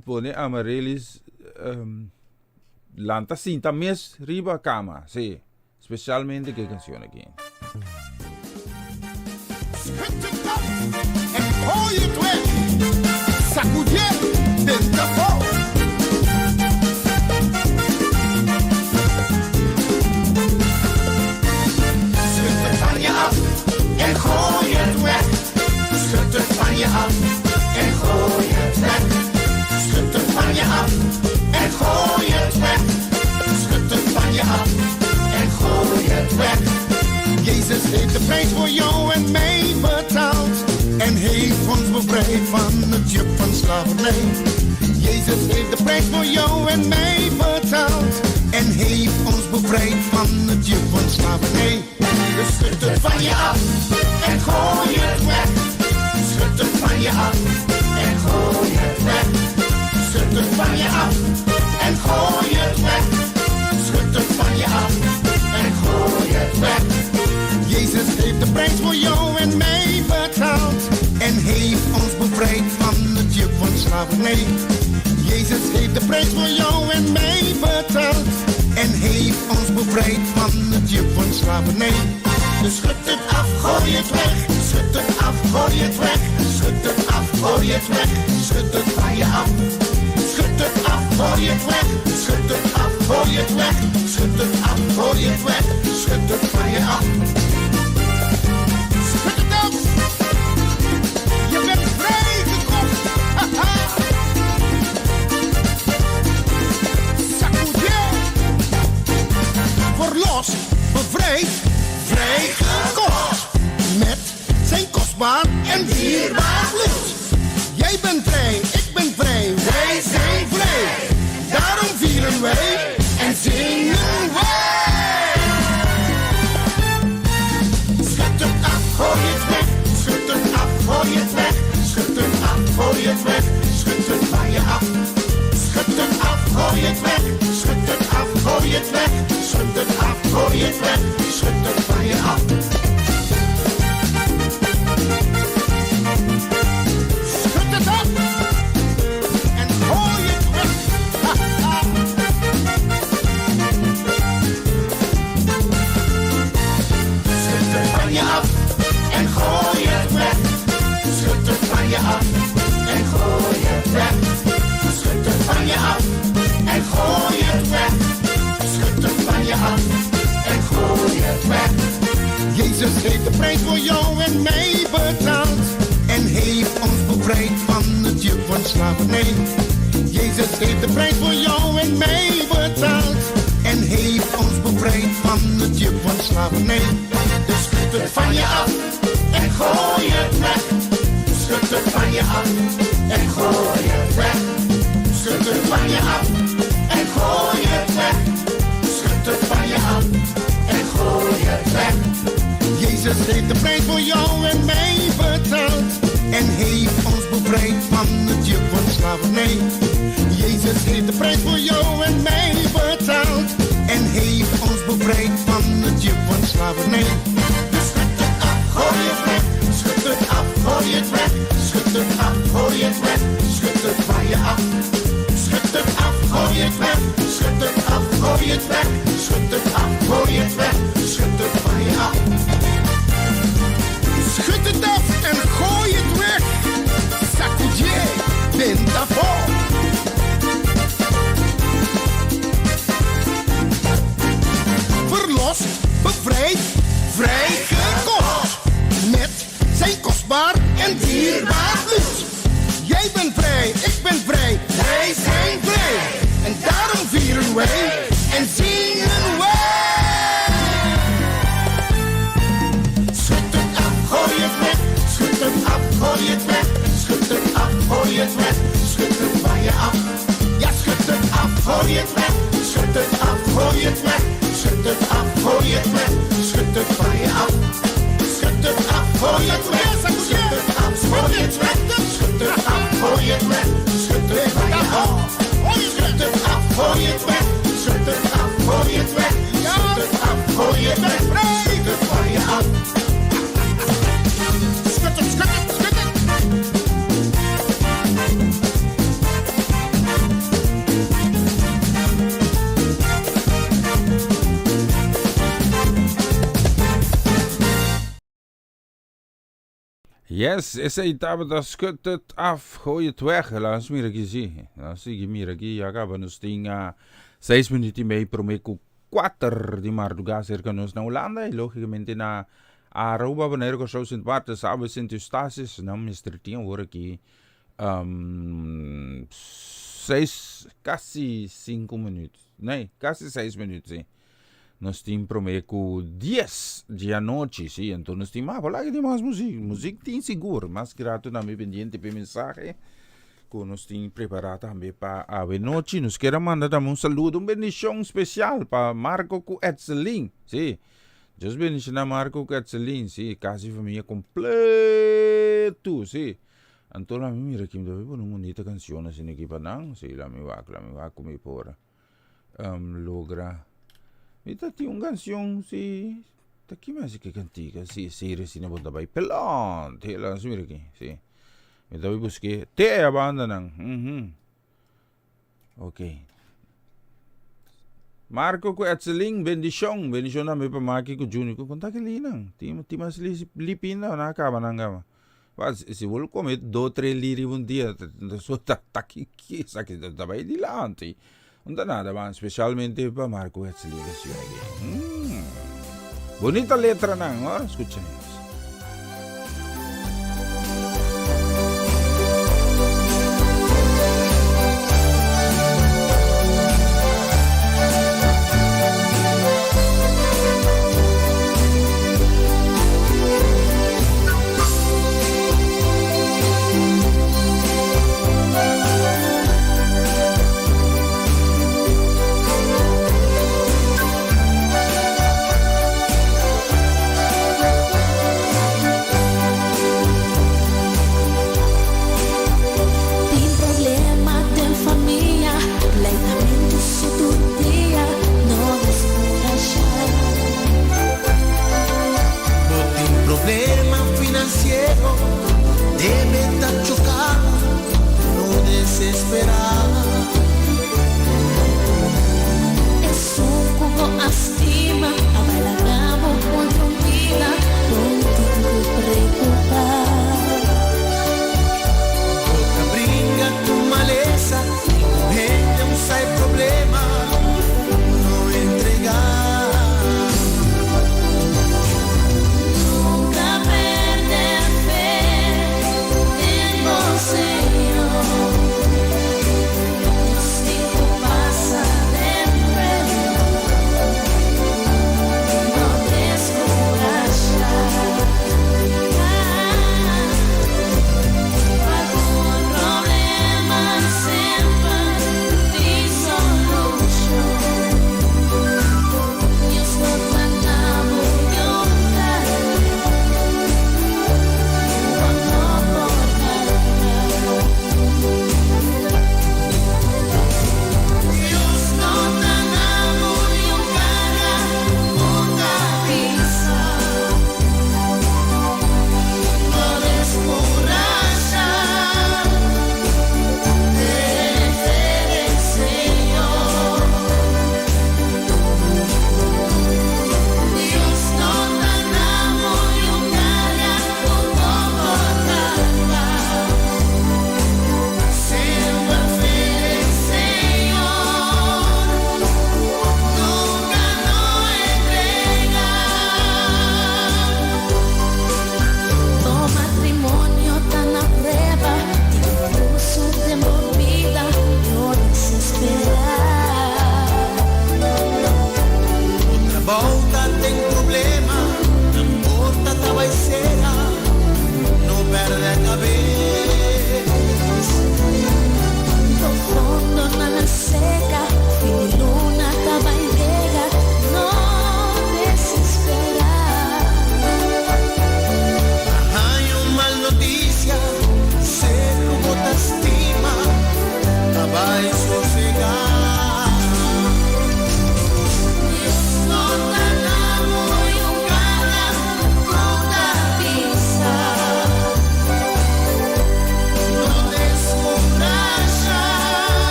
pone Amarelis lanta cinta mes riba cama, sí, specialmente che canzone aquí. Oye, tú sacudir del tapón. En gooi het weg, schud het van je af. En gooi het weg, schud het van je af. En gooi het weg, schud het van je af. En gooi het weg. Jezus heeft de prijs voor jou en mij betaald. En heeft ons bevrijd van het juk van slavernij. Jezus heeft de prijs voor jou en mij betaald. En heeft ons bevrijd van het juk van slavernij. Dus schud het van je af en gooi het weg. Schud het van je af en gooi het weg. Schud het van je af en gooi het weg. Schud het van je af en gooi het weg. Jezus heeft de prijs voor jou en mij betaald. En heeft ons bevrijd van het juk van slavernij. Jezus heeft de prijs voor jou en mij betaald. En heeft ons bevrijd van het juk van slavernij. Dus schud het af, gooi het weg. Schud het af, gooi het weg. Schud het af, gooi het weg. Schud het van je af. Schud het af, gooi het weg. Schud het af, gooi het weg. Schud het af, gooi het weg. Schud het van je af. Schud het af. Je bent vrijgekocht. Sacudier. Verlost, bevrijd. Vrijgekocht met zijn kostbaar en dierbaar bloed. Jij bent vrij, ik ben vrij, wij zijn vrij. Daarom vieren wij en zingen wij. Schud het af, gooi het weg. Schud het af, gooi het weg. Schud het af, gooi het weg. Schud het van je af. Schud het af, gooi het weg. Schud het af, gooi het weg. Schud het af, gooi het weg. Schud het van je af. Schud het af en gooi het weg. Schud het van je af en gooi het weg. Schud het van je af en gooi het weg. Schud het van je af en gooi het weg. Schud het van je af en gooi het weg. Jezus heeft de prijs voor jou en mij betaald. En heeft ons bevrijd van het juk van slavernij. Jezus heeft de prijs voor jou en mij betaald. En heeft ons bevrijd van het juk van slavernij. Dus schud het van je af en gooi het weg. Schud het van je af en gooi het weg. Schud het van je af en gooi het weg. Schud het van je af en gooi het weg. Jezus heeft de prijs voor jou en mij betaald. En heeft ons bevrijd van het juk van slavernij. Jezus heeft de prijs voor jou en mij betaald. En heeft ons bevrijd van het juk van slavernij. Dus schud het af, gooi het weg. Schud het af, gooi het weg. Schud het af, gooi het weg. Schud het van je af. Schud het af, gooi het weg. Schud het af, gooi ben daarvoor. Verlost, bevrijd, vrijgekocht. Met zijn kostbaar en dierbaar bloed. Jij bent vrij, ik ben vrij, wij zijn vrij. En daarom vieren wij en zingen wij. Schud het af, gooi het weg. Schud het af, gooi het weg. Schud het af, gooi het weg. Schud het van je af. Ja, schud het af, gooi het weg. Schud het af, gooi het weg. Schud het af, gooi het weg. Schud het van je af. Schud het af, gooi het weg. Schud het af, gooi het weg. Schud het af, gooi het weg. Schud het van je af. Schud het af, gooi het weg. Schud het af, gooi het weg. Schud het af, gooi het weg. Schud het van je af. Schud het, schud het, schud het. Yes, essa etapa schud het af, gooi het weg. Laat me aqui zien. Laat me aqui, acaba nos tinha 6 minutos e meio para o meio 4 de madrugada cerca nos na Holanda e logicamente na Aruba, wanneer ik zo Sint Maarten, samen Sint Eustatius, nou Mr. Tien hoor ik 6, quase 5 minutos. Nee, quase 6 minutos, sim. Nós temos prometo 10 de noite, sim. Então nós temos, lá que tem mais música. Música tem seguro, mas grato na minha pendiente para mensagem. Que nós temos preparado também para a noite. Nós queremos mandar também saludo, bendição especial para Marco Etzelin, sim. Just bendição a Marco Etzelin, sim. Quase família completo, sim. Então lá mira aqui, me dá uma bonita canção assim aqui para não, sim. Lá me vai comer por logra. Ita tinha uma canção, sim. Aqui mais que cantiga, sim, sim, na bunda vai pelão, te lá subir aqui, sim. Me dá busquei, te a banda não, ok. Marco com Etzelin, bendição na me para maqui com Júnior, com conta que ali não, tinha mais lipina na acaba não gama. Mas se vou comer 2-3 liri dia, só tá aqui, sabe que tá vai de lá antes. Não dá nada, mas especialmente para Marco Etzelin aqui. Bonita letra não, ó, escuchemos.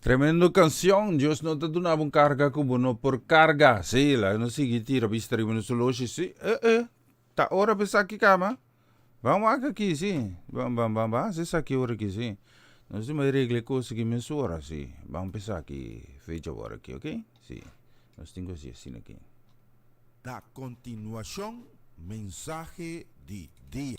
Tremendo canción, Dios no te donaba un carga como no por carga. Sí, la no sigue tira, viste, no solo sí. Ta hora pensar aqui cama. Vamos aqui, sim. Vamos, se aqui hora aqui, sim. Nós temos uma regra coisa que mensura, sim. Vamos pensar aqui, fecha hora aqui, ok? Sim. Nós temos assim aqui. Da continuação, mensagem de dia.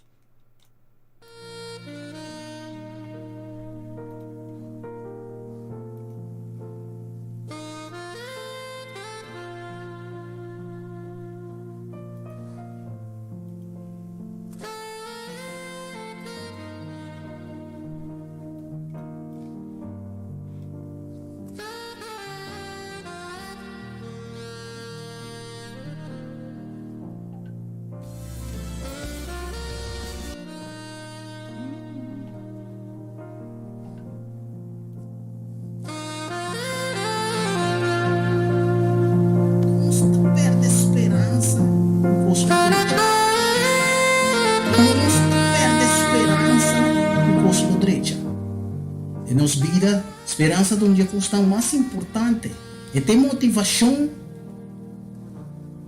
Vida, esperança de onde a questão mais importante é ter motivação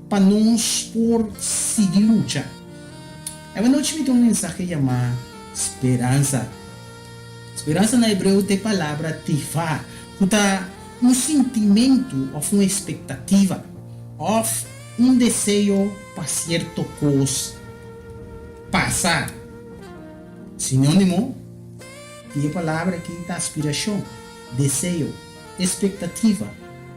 para nós por seguir luta. Eu não tive uma mensagem chamada esperança. Esperança na hebreu tem a palavra tifá, que é um sentimento ou uma expectativa ou um desejo para certa coisa passar. Sinônimo e a palavra aqui está aspiração, desejo, expectativa,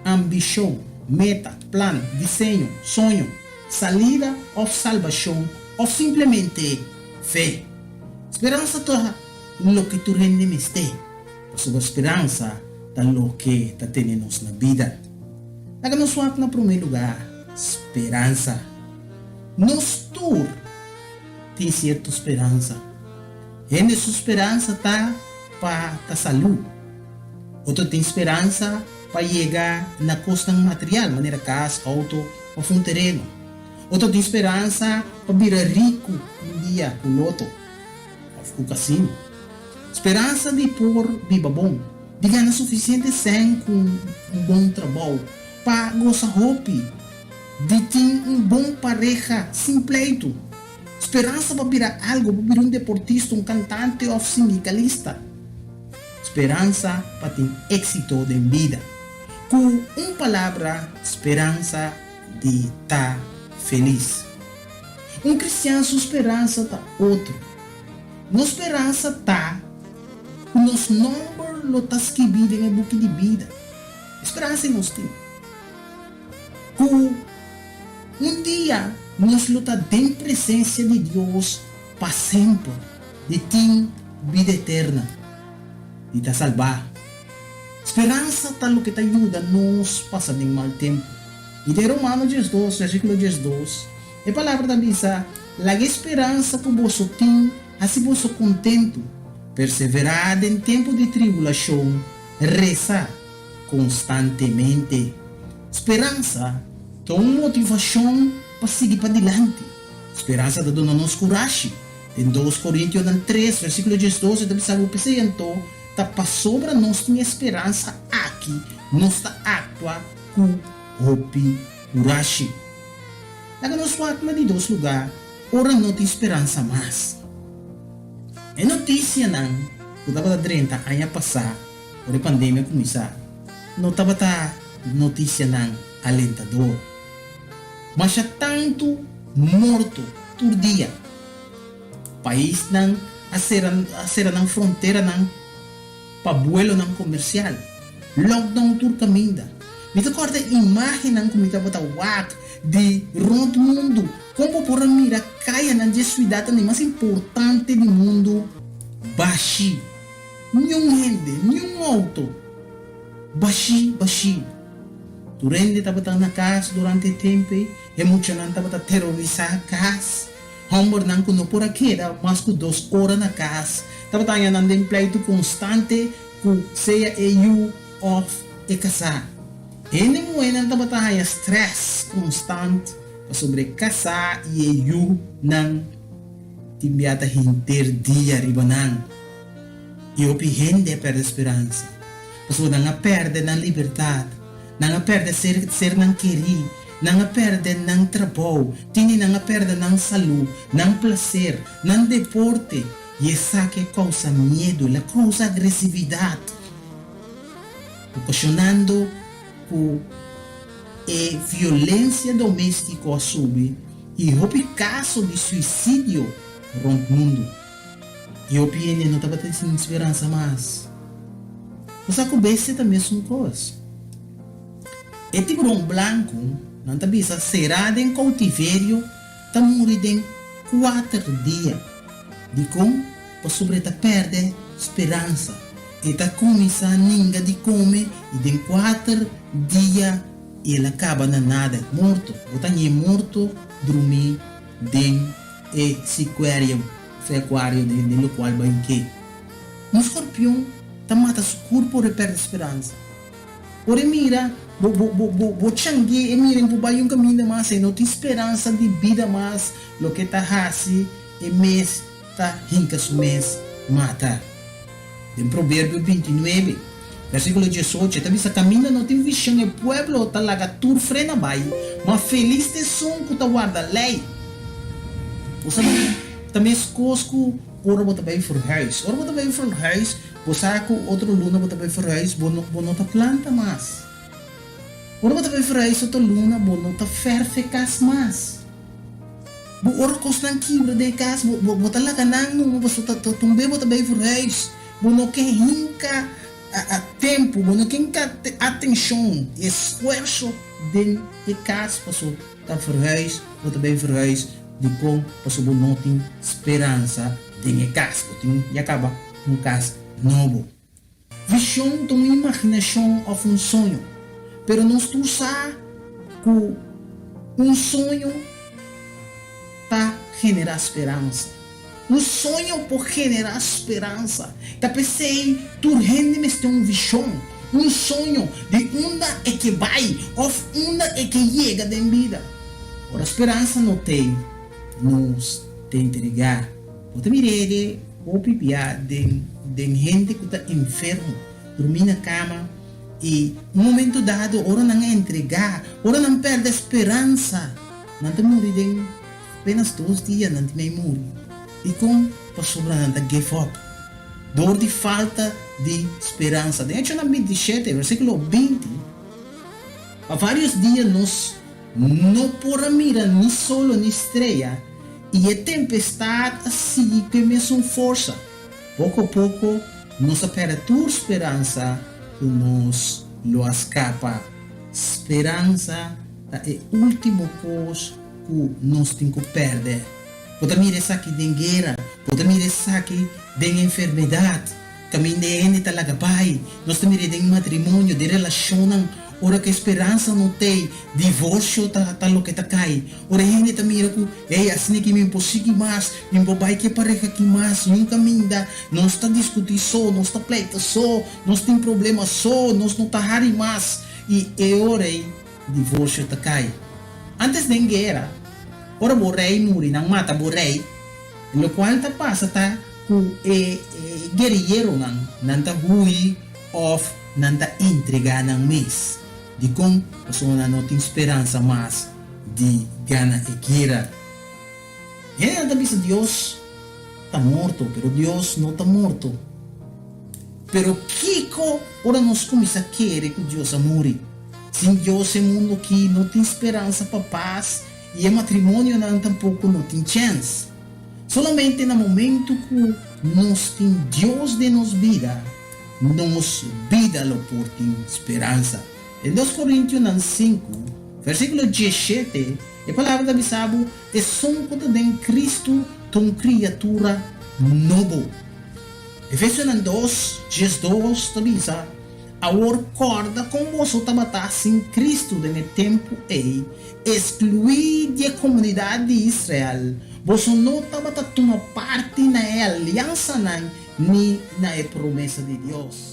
ambição, meta, plano, desenho, sonho, salida ou salvação ou simplesmente fé. Esperança está no que tu rende me este. Sua esperança está no que está tendo na vida. Agora nós vamos no primeiro lugar, esperança. Nós todos temos certa esperança. E nessa esperança está para a saúde. Outro tem esperança para chegar na questão material, maneira casa, auto ou um terreno. Outro tem esperança para virar rico um dia com o loto ou o cassino. Esperança de pôr viva bom, de ganhar suficiente sem com um bom trabalho, para gozar roupa, de ter bom pareja sem pleito. Esperança para virar algo, para virar um deportista, um cantante ou sindicalista. Esperança para ter êxito na vida. Com uma palavra, esperança de estar feliz. Um cristiano, sua esperança está outro. Nossa esperança está, nosso número está escrito no book de vida. Esperança nós temos. Com um dia, nós lutamos em presença de Deus para sempre, de ter vida eterna, de te salvar. Esperança está no que te ajuda a nos passar em mau tempo. E de Romanos 12, versículo 12, a palavra da diz: a esperança que você tem, assim você contento, perseverar em tempo de tribulação, rezar constantemente. Esperança é uma motivação para seguir para adiante. Esperança dá nos coragem. Em 2 Coríntios 3, versículo 12, da Bispo Pesento, está para sobre nós tem esperança aqui, nós está atua com hope, coragem. Agora nós falamos de dois lugares, ora não tem esperança mais. É notícia não, que estava 30 anos passar, por a pandemia começar, não estava notícia não alentador. Mas há tanto morto por dia. País não a ser na fronteira não para vuelo não comercial. Lockdown por caminho. Me recorda imagem não como estava de rondo mundo. Como por mirar caia na cidade mais importante do mundo. Baixi. Nenhum rende, nenhum auto. Baixi. Durante estava na casa durante o tempo, e muitos não estava terrorizar a casa. Homem não kuno por aqui, mas com 2 horas na casa. Estava andando em pleito constante, com seja eu off e casar. E nem não estava stress constante sobre casar e eu não tinha hinter dia ribanan. E o gente perde esperança. pessoa não perde na liberdade, não perde ser não querer, não perde não trabalho, não perde não saúde, não prazer, não deporte, e essa que causa medo, ela causa agressividade, ocasionando com a violência doméstica sube e o caso de suicídio no mundo. E eu opinião não estava tendo esperança mais. Você começa a mesma coisa. E tiburão branco, não está bisa, será em cautiverio, está morrendo em 4 dias. De como, para sobre perde esperança. E está começando ninguém de comer, e em 4 dias ele acaba na nada, morto. Ou está morto, dormir dentro esse aquário, do qual banquei. Um escorpião tá mata seu corpo e perde esperança. Ora mira, bo changue e mira bo vai caminho mais e não tem esperança de vida mais, lo que tá hasi e mês tá hinca su mês mata. Em Provérbio 29, versículo 18, tá vista caminho não tem visão e pueblo tá laga tur frena bai, mas feliz de som que tá guarda lei. Você também escosco ora bota bem for huis. Ora bota bem for huis, bosaco outro luna bota bem for huis, bono ta planta mais. Ora bota bem for huis outro luna, bono ta ferfecas mais. Bo ora costan quebra de cas, bota lá canang no, boso ta tumbe bota bem for huis. Bono que hinca a tempo, bono que hinca atenção, esforço de cas, boso ta for huis, bota bem for huis. De como passou não tem esperança de casa, e acaba um caso novo. Visão de uma imaginação ou um sonho, pero não estou com um sonho para generar esperança. Um sonho para generar esperança. Tá pensei, tu rende me tem uma visão, um sonho de onde é que vai, ou onde é que chega de vida. Ora, a esperança não tem. Nos te entregar o te mirere o pipia de gente que está enfermo dormir na cama e um momento dado ora não entregar ora não perde esperança não te morrer em apenas 2 dias não te me morrer e com passou para não give up dor de falta de esperança de hecho na 27 versículo 20 há vários dias nós não por mira nem solo nem estrela e a tempestade assim que mesmo força pouco a pouco nossa apertura esperança que nos lo escapa esperança é a última coisa que nós temos que perder pode mirar isso aqui de guerra pode mirar isso aqui de enfermidade caminho de gente talaga pai nós temos de matrimônio de relação ora que esperança não tem, divórcio tá lo que tá cai. Ora gente tá mira com, assim que me impossível mais, me bobai que pareja que mais, nunca me dá, não está discutir só, não está pleita só, não tem problema só, nós não tá hari mais. E ora divórcio tá cai. Antes de guerra, ora borrei muri, não mata borrei, lo qual tá passa tá com guerreiro não tá hui of, não tá entregar não mês. De como a pessoa não tem esperança mais de ganhar a guerra. E ainda diz Deus está morto, pero Deus não está morto. Pero Kiko, ora nós começamos a querer que Deus morre. Sem Deus é um mundo que não tem esperança para paz e o matrimônio não tampouco não tem chance. Solamente no momento que nós temos Deus de nos vida, nos vida lo por tem esperança. Em 2 Coríntios 5, versículo 17, a palavra da Bisabo é som que em Cristo tão criatura novo. Efésios 2, 12, avisa, agora corda com você tabatar sem Cristo de tempo e excluir da comunidade de Israel. Você não tabatar uma parte na aliança nem na promessa de Deus.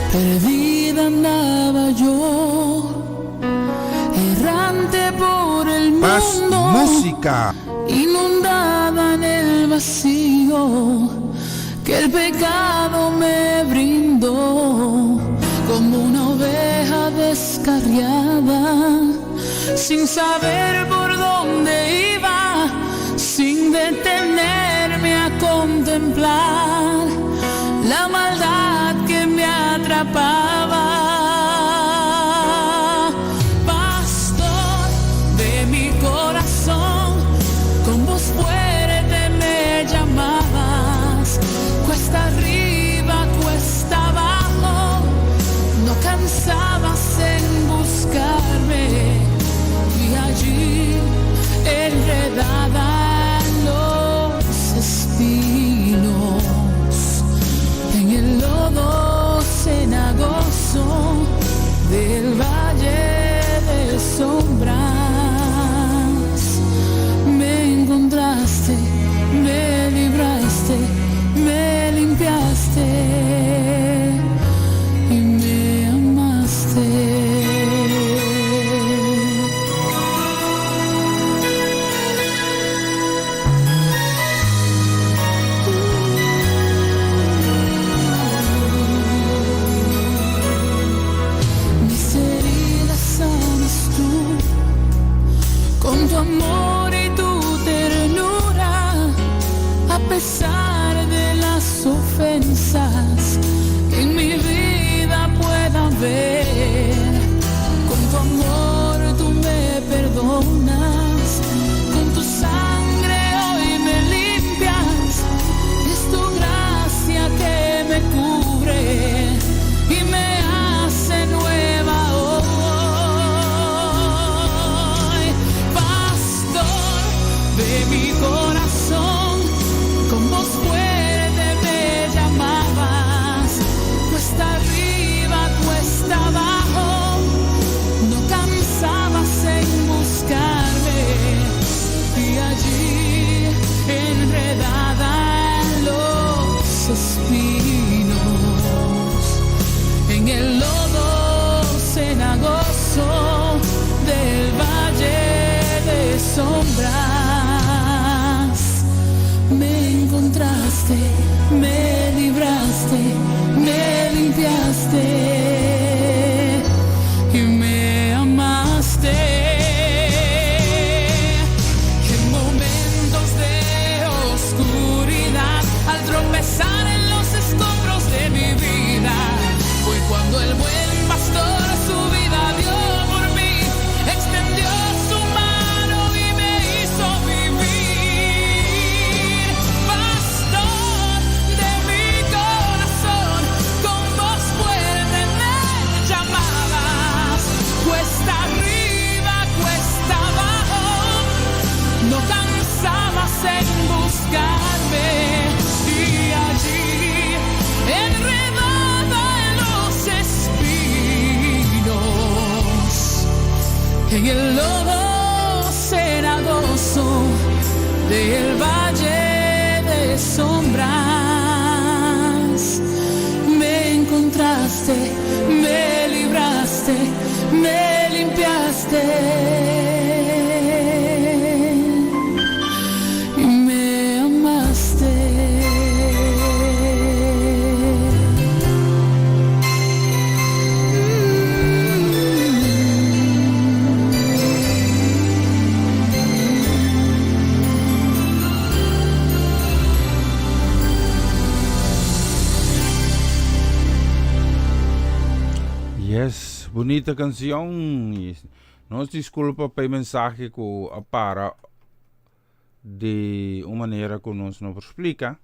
Perdida andaba yo, errante por el Más mundo, música. inundada en el vacío que el pecado me brindó, como una oveja descarriada, sin saber por dónde iba, sin detenerme a contemplar la maldad que me atrapaba. Pastor de mi corazón, con voz fuerte me llamabas, cuesta arriba, cuesta abajo, no cansabas en buscarme, y allí enredada en los espinos, en el lodo cenagoso del valle de sombras, me encontraste, me libraste, me limpiaste y me amaste. Con tu amor y tu ternura, a pesar de las ofensas que en mi vida pueda haber, con tu amor tú me perdonas, con tu sangre hoy me limpias, es tu gracia que me cubre y me hace nueva hoy. De mi corazón, con voz fuerte me llamabas, cuesta arriba, cuesta abajo, no cansabas en buscarme, y allí enredada en los espinos, en el lodo cenagoso del valle de sombras, me encontraste, me libraste, me limpiaste y me amaste. En momentos de oscuridad, al tropezar en los escombros de mi vida, fue cuando el buen pastor su vida dio por mí, extendió su mano y me hizo vivir. Pastor de mi corazón, con voz fuerte me llamabas, cuesta arriba, cuesta abajo, no cansabas en buscarme, y allí enredada en los espinos, en el lodo cenagoso del valle de sombras, me encontraste, me libraste, me limpiaste y me amaste. bonita canção. Nós desculpa pelo mensagem que apara de uma maneira que nós não explica.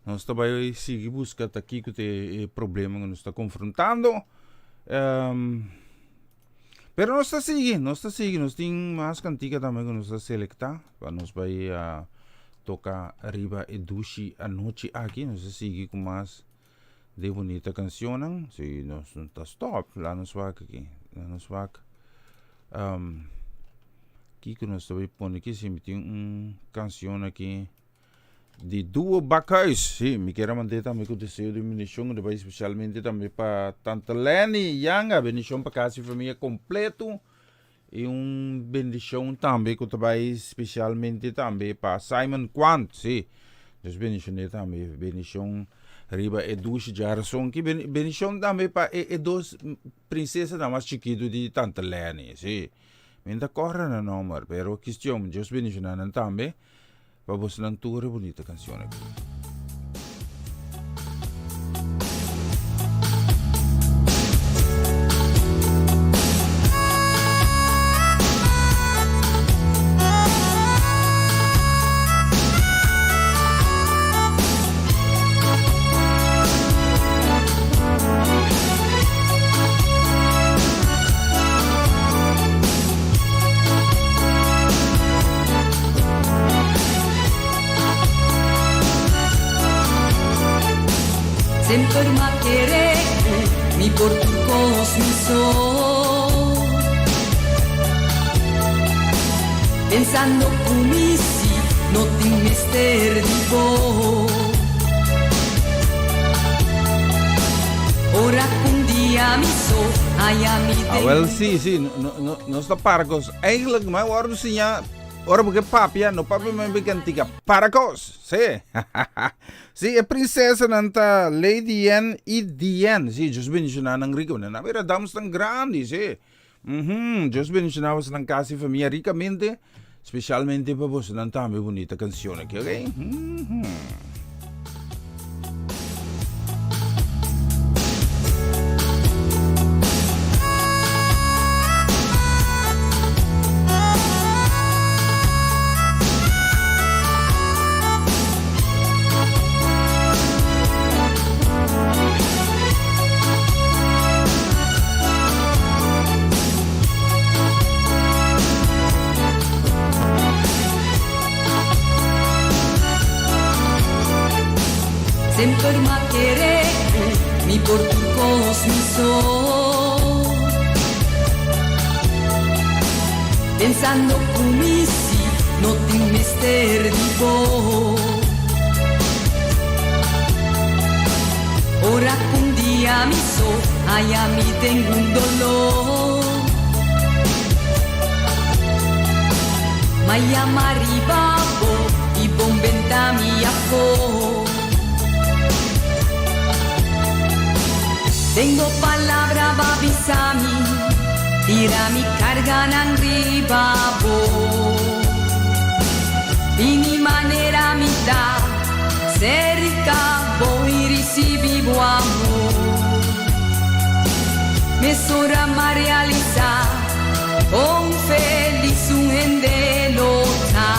Nós também seguimos buscando aqui que tem problema que nós está confrontando. Pero nós está seguindo. Nós temos mais cantiga também que nós está selectar. Para nós vai tocar arriba e dushi a noite aqui. Nós está seguindo com mais de bonita canção. Se nós não está stop, lá nós vai aqui. Lá nós vai aqui que nós também põe aqui. Se me tem canção aqui de duo Bacchus. Sim, me quero mandar também com o desejo de bendição, especialmente também para Tanta Lenny Yanga, bendição para casa e família completo. E bendição também que também especialmente também para Simon Quant, sim. Just bendição também, bendição riba e duas gerações que bendição também para duas princesas da mais chiquito de Tanta Lenny, sim. Ainda corre na número, pero questão, just bendição também. Vamos a una bonita canción aquí. Sempre ma querer mi por tu cosmiso, pensando kumisi no ti mister divo, ora un dia mi so ayami de. Well, sí, no está parcos. Eigenlijk maar worden ze ja. Ora porque papia, no papi me bicantica paracos, sí. Sí, a princesa nanta Lady Anne y Diane, sí, just bendicionar ng rico na vera damos tan grande, sí. Just bendicionar ng casa y familia ricamente, especialmente para vos nanta muy bonita canción aquí, okay? Sempre ma querer mi por tu cosmiso, pensando kumisi no ti mister divo, ora un dia mi so ayami tengo un dolor, ma llama ribabo y bombenta mi afo. Tengo palabra babisami, tira mi carga nang ribabo. Ini manera mi da, cerca voy recibo amor. Me sora ma realiza, con feliz un endelota.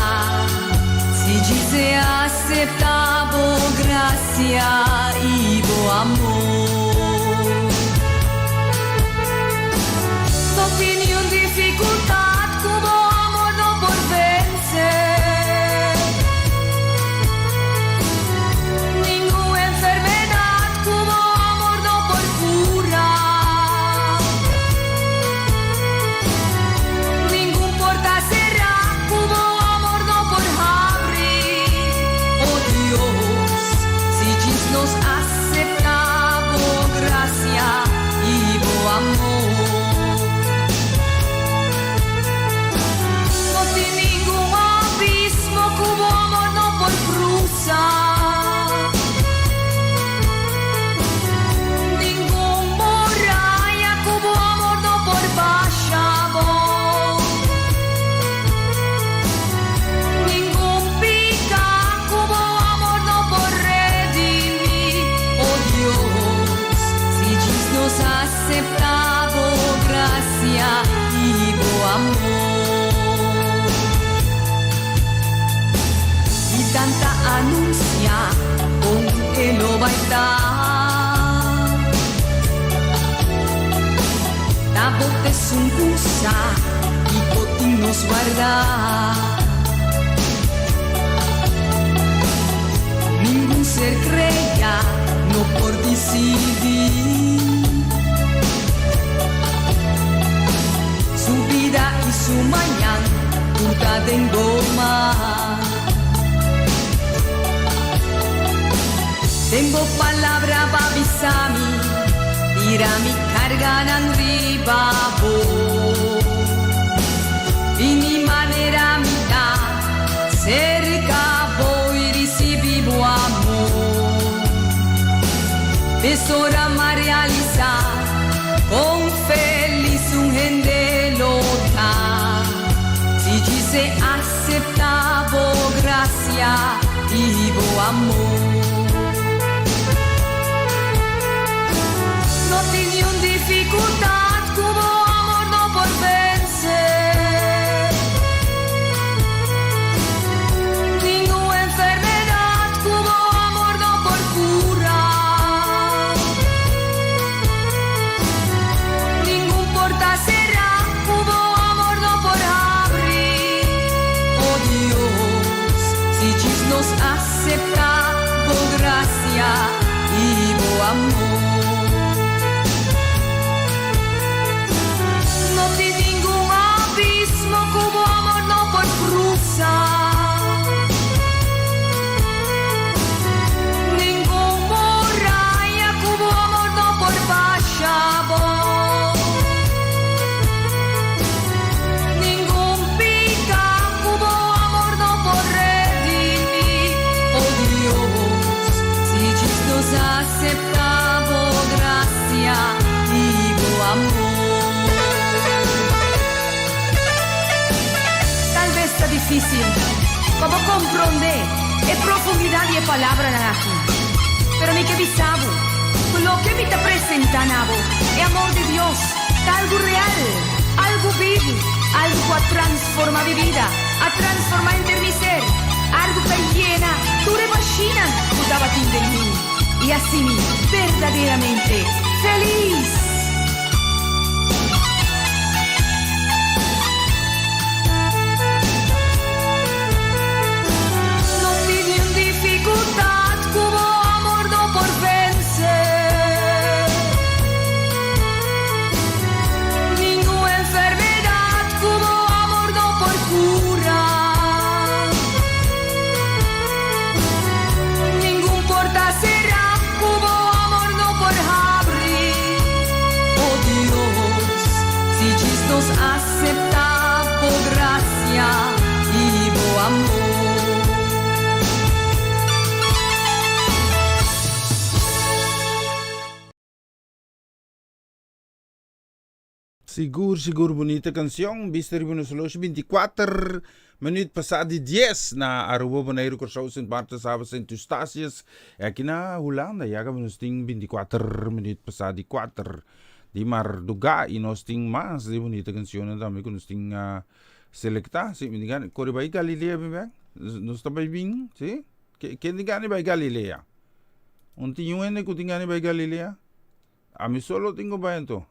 Si dice aceptavo gracia y bo amor. Opinión, dificultad, como amor no por vencer. Ninguna enfermedad, como amor no por curar. Ningún porta cerrar, como amor no por abrir. Oh Dios, si dices no guardar. Da botte sun cussa, i potin nos guardar. Ningún ser crea, no por decidir. Su vida y su mañana, puta tengo más. Tengo palabra pa' avisarme, tira mi carga en arriba, y mi manera mi da, cerca voy recibo amor. Tesora ma realizar, con feliz un gendelota, si ci se aceptavo gracia y amor. No tiene un dificultad como amor no por vencer. Ninguna enfermedad como amor no por curar. Ningún porta cerrar como amor no por abrir. Oh Dios, si Dios nos acepta por gracia y por amor. No tiene ningún abismo como amor no por cruzar. Ningún muralla como amor no por bajar. Ningún pica como amor no por redimir. Oh Dios, si Dios nos acepta por gracia y por amor. Está difícil, como comprender e profundidad de palabra aquí. Pero mi que bisabo, lo que me te presentando es amor de Dios, algo real, algo vivo, algo que transforma mi vida, a transformar en mi ser, algo que llena, tú te imaginas, tú estás batiendo en mí, y así verdaderamente feliz. Como amor no por vencer. Ninguna enfermedad como amor no por curar. Ningún porta cerrar como amor no por abrir. Oh Dios, si Dios nos acepta por gracia y por amor. Siguro bonita canción. Bister Buenos Aires 24 minutos pasado 10 na Aruba Bonaire Corso St. Marta Sabas St. Eustatius. Aqui na Holanda ya que nos ting 24 minutos pasado 4 di Marduga e nós ting mais de bonita canción também que nos ting selecta. Si mindigan kore bai Galilea bem? Nos também bem, si? Quem digani bai Galilea? Unti yung ene ko tingani bai Galilea? Ami solo tingo ba ento?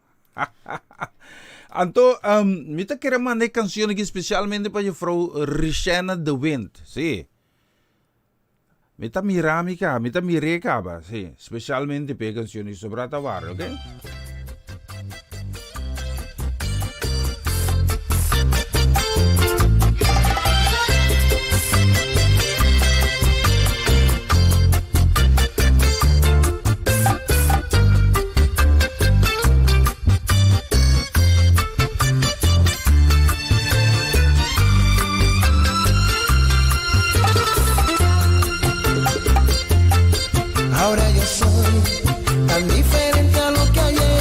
Anto, mita quero mandar canção aqui especialmente para a Frau Richena de Wind, sim. Mita miramica, mita mirecaba, sim. Especialmente para canções sobre a Tavar, ok? Ahora yo soy tan diferente a lo que ayer.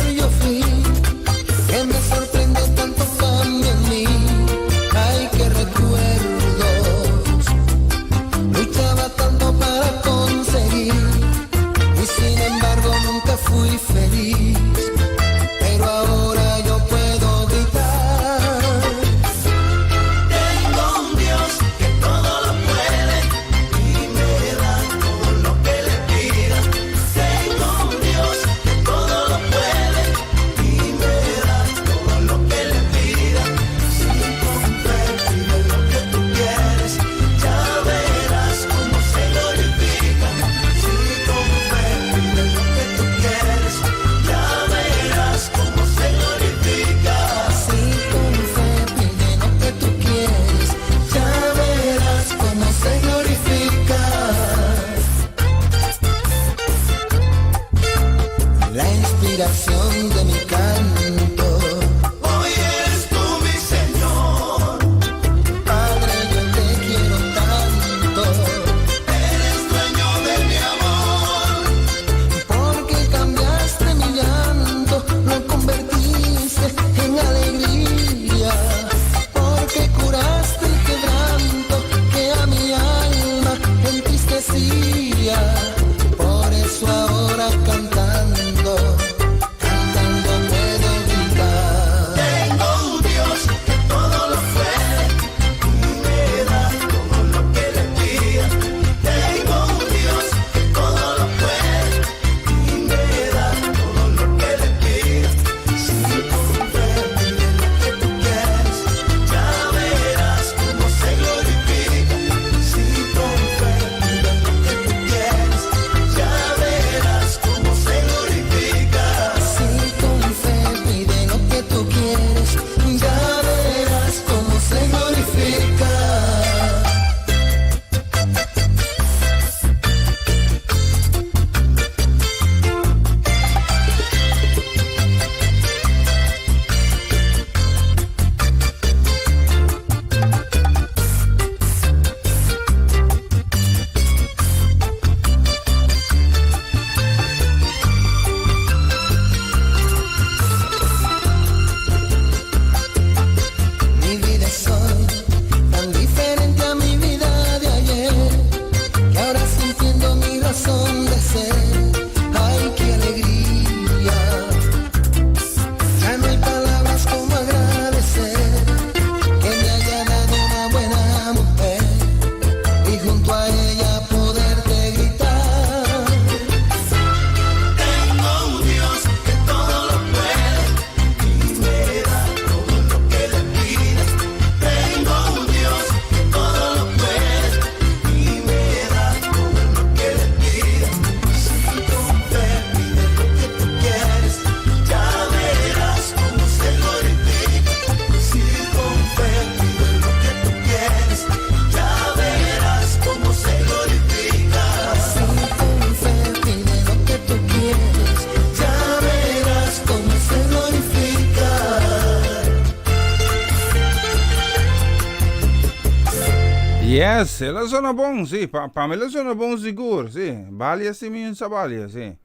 inspiración de mi canto. Hoy eres tú mi Señor, Padre, yo te quiero tanto, eres dueño de mi amor. porque cambiaste mi llanto, lo convertiste en alegría, porque curaste el quebranto que a mi alma entristecía. Por eso ahora cantando puedo gritar. Tengo un Dios que todo lo puede y me da todo lo que le pida. Tengo un Dios que todo lo puede y me da todo lo que le pida. Si con fe pides lo que tú quieres, ya verás cómo se glorifica. Si con fe pides lo que tú quieres, ya verás cómo se glorifica. Si con fe pide lo que tú quieres, ya verás cómo se glorifica. Mi vida es hoy tan diferente a mi vida de ayer, que ahora sí entiendo mi razón de ser. Ay, qué alegría. Ya no hay palabras como agradecer que me haya dado una buena mujer y junto a ella poderte gritar. Tengo un Dios que todo lo puede y me da todo lo que le pida. Tengo un Dios que todo lo puede y me da todo lo que le pida. Si con fe pides lo que tú quieres, ya verás cómo se glorifica. Si con fe pides lo que tú quieres, ya verás cómo se glorifica. Si con fe pide lo que tú quieres, ya verás cómo se glorifica. Yes, ela suona bom, sì. Pamela suona bom siguro, sì. Balia si mi sa balia, sì.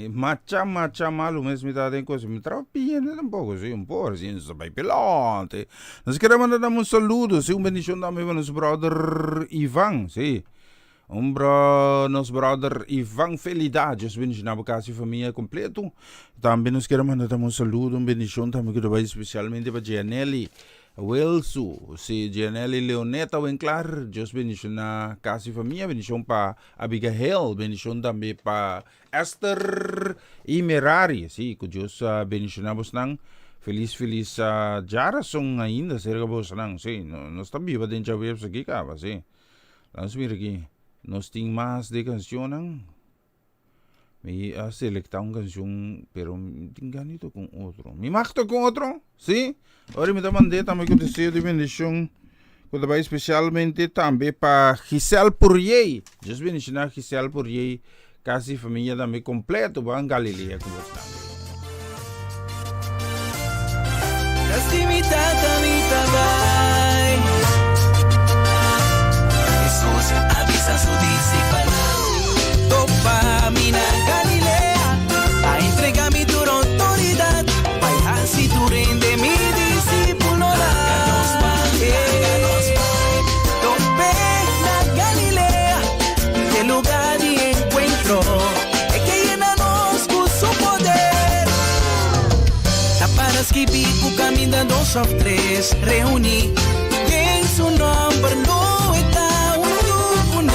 Maccia malo mesmo tá tem coisa, me trapinha um pouco, sì, un po', sì, non vai pelante. Nós queremos mandar um saludo, sì, bendição também para nosso brother Ivan, sì. Nosso brother Ivan Felidade, os bendição para casa e família completo. Também nós queremos mandar um saludo, bendição também que vai especialmente para Gianelli Wilsu, si Gianelli Leoneta Winklar, Deus bendição na casa e família, bendição para Abigail, bendição também para Esther e Merari, si, que Deus bendicionamos nang feliz jarason ainda, serga bos nang, si, nós também va dentro web sa kika, si. Nós mira aqui, nós tem mais de canção nang. Me selectar uma canção, pero tem ganito com outro. Me macto com outro, si? Ora me da mandei também com desejo de bendição, que vai especialmente também para Giselle Poirier. Deus bendicionar Giselle Poirier, casa e família também completo, van Galilea com você também. Jesús avisa a su discípulo, topa mina Galilea, a entregarme tu autoridad, vaya si tú rinde mi discípulo tope la Galilea, que lugar de encuentro, es que llenanos con su poder. Taparas que pico camina 2 o 3, reuní, en su nombre no está una.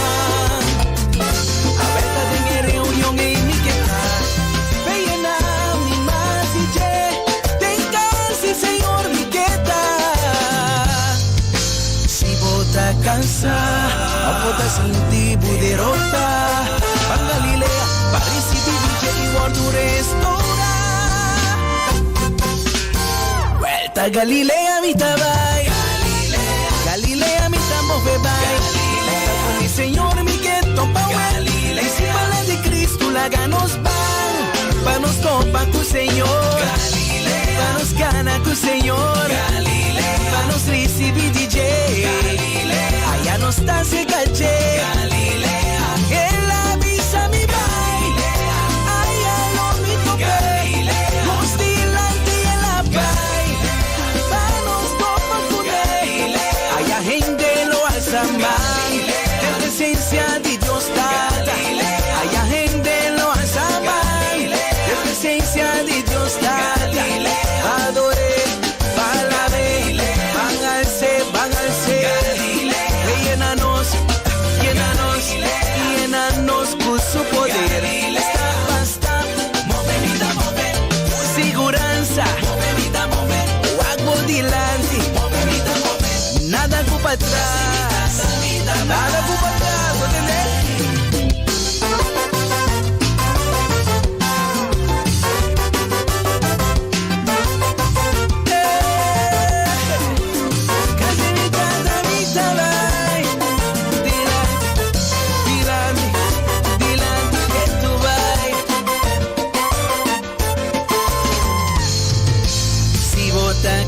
A verdad de mi reunión en mi queja, vean a mi más y che, tenga si Señor mi queta. Si vota cansa, vota sin tipo derrota, van Galilea, París y Villa y guardo restaura. Vuelta a Galilea mi tabay, Galilea mi tamo bebay, con mi Señor mi queto pa' Galilea, y si para de Cristo la ganos van, pa' nos topa tu Señor. con el Señor. Galilea, para nos recibir DJ. Galilea, allá no está se caché. Galilea, él avisa mi baile. Allá lo mi tope. Galilea, nos delante en la baile. Para nos copa con él. Allá gente lo alza más. En presencia de Dios está. Allá gente lo alza más. En presencia de Dios está. Adore, palabé, van al ser. Llénanos, llénanos con su poder. Basta, seguranza, hago delante, nada para atrás, nada para atrás, ¿entendés?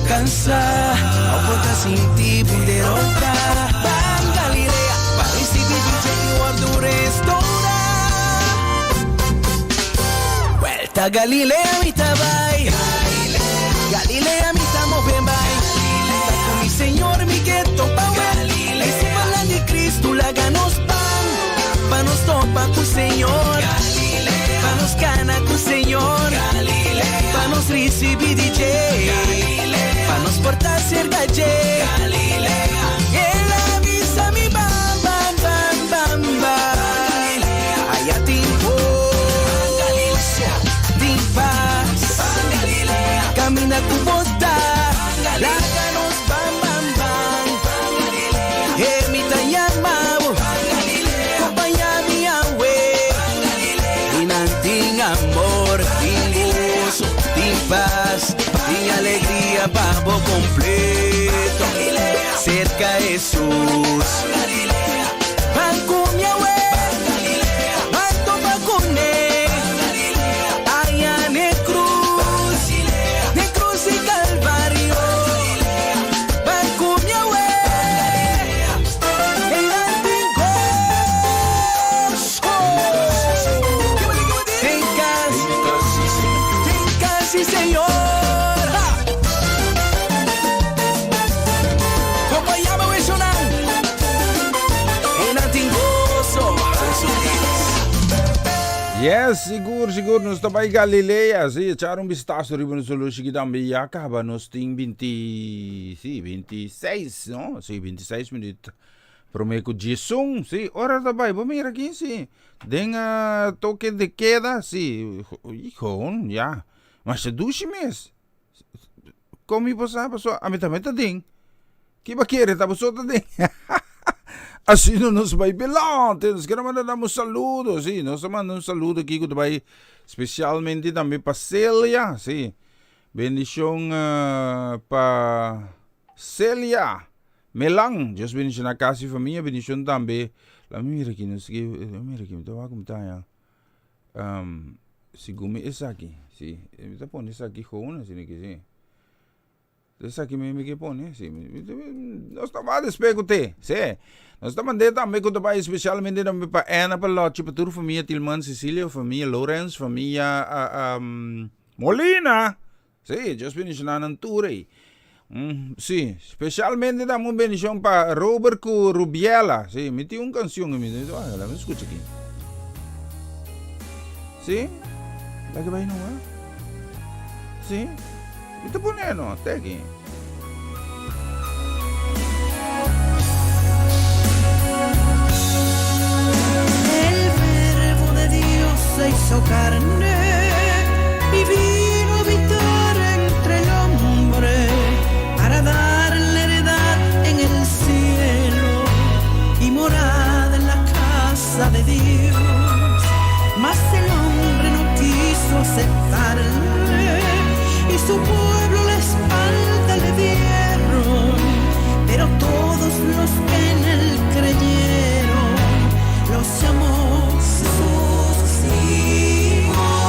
Cansa, aguanta sin ti derrota. Van Galilea, para recibir DJ Guardo restaurar. Vuelta Galilea, mi tabay. Galilea, mi tamo bien bye. Está con mi Señor, mi gueto power. Ese palan de Cristo la ganos pan. Pa nos topa con Señor. Pa nos cana con Señor. Pa nos recibir DJ. Pa nos portar ser galle. Galilea, él avisa mi bam, bam, bam, bam, bam. Allá tiempo, tin paz. Camina tu bota, láganos, bam, bam, bam. Ermita llamado, compañía mi abue. Inanting amor, tin gozo, tin paz. Mi alegría, pavo completo. Cerca Jesús. Pan con mi abuelo. Pan topa con él. Allá en cruz y Calvario. Pan con mi abuelo. El antigozo. Ten casi, Señor. Yes, siguro nos tabay Galilea. Sí, echar un vistazo riba no solo Shikidambi ya acaba nos ting 26, ¿no? Sí, 26 minutos. Promeco Jesús, sí, hora tabay, mira aquí, sí. Denga toque de queda, sí. Hijo, ya. Mas seduce mes. Como pasó, a meta ding. Que va querer, tá pasó ding. Assim não nos vai belar, temos que mandar um saludo, sim, nós mandamos um saludo aqui que vai especialmente também para Célia, sim, bendição para Célia Melang, Deus bendição na casa e família, bendição também, lá mira aqui, me estava como tá já, segundo essa aqui, sim, me está pondo essa aqui com uma, sim, sim. Essa aqui me que põe, sim. Nós estamos a despegar, sim. Nós estamos mandando também que vai especialmente também para Ana, para Lotte, para toda a família Tilman, Cecília, família Lorenz, família Molina. Sim, Deus bendição na Ture. Sim, especialmente damos uma bendição para Robert Rubiela. Sim, me tem uma canção, me escuta aqui. Sim, lá que vai não é? Sim. Ito po na ano, tegi. El verbo de Dios se hizo carne y vino a habitar entre el hombre para darle heredad en el cielo y morada en la casa de Dios. Mas el hombre no quiso aceptarle y su pueblo la espalda le dieron, pero todos los que en él creyeron los llamó sus hijos.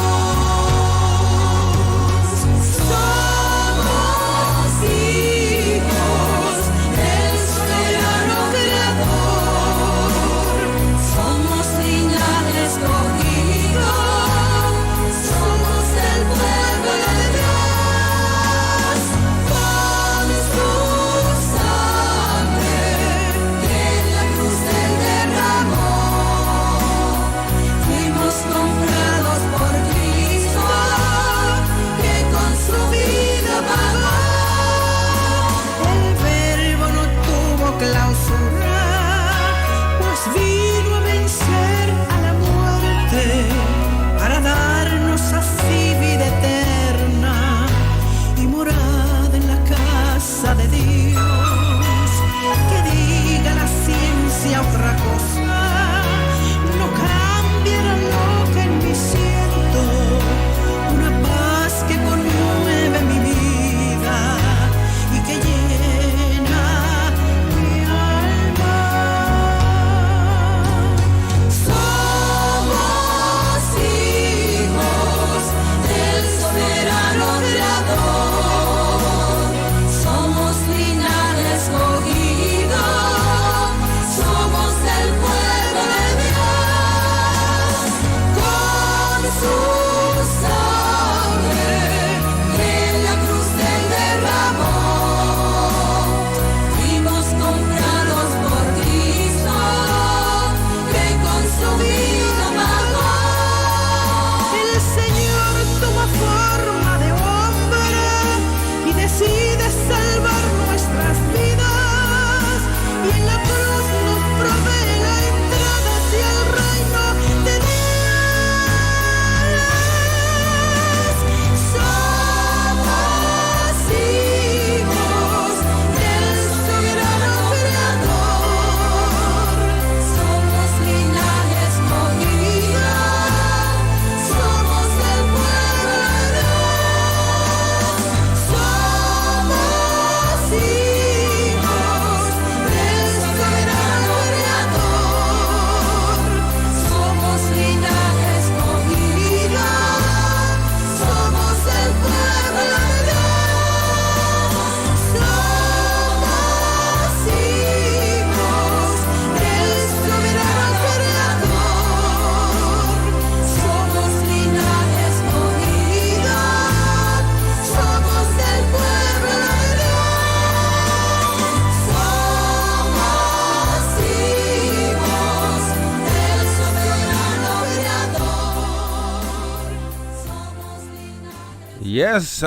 Yes,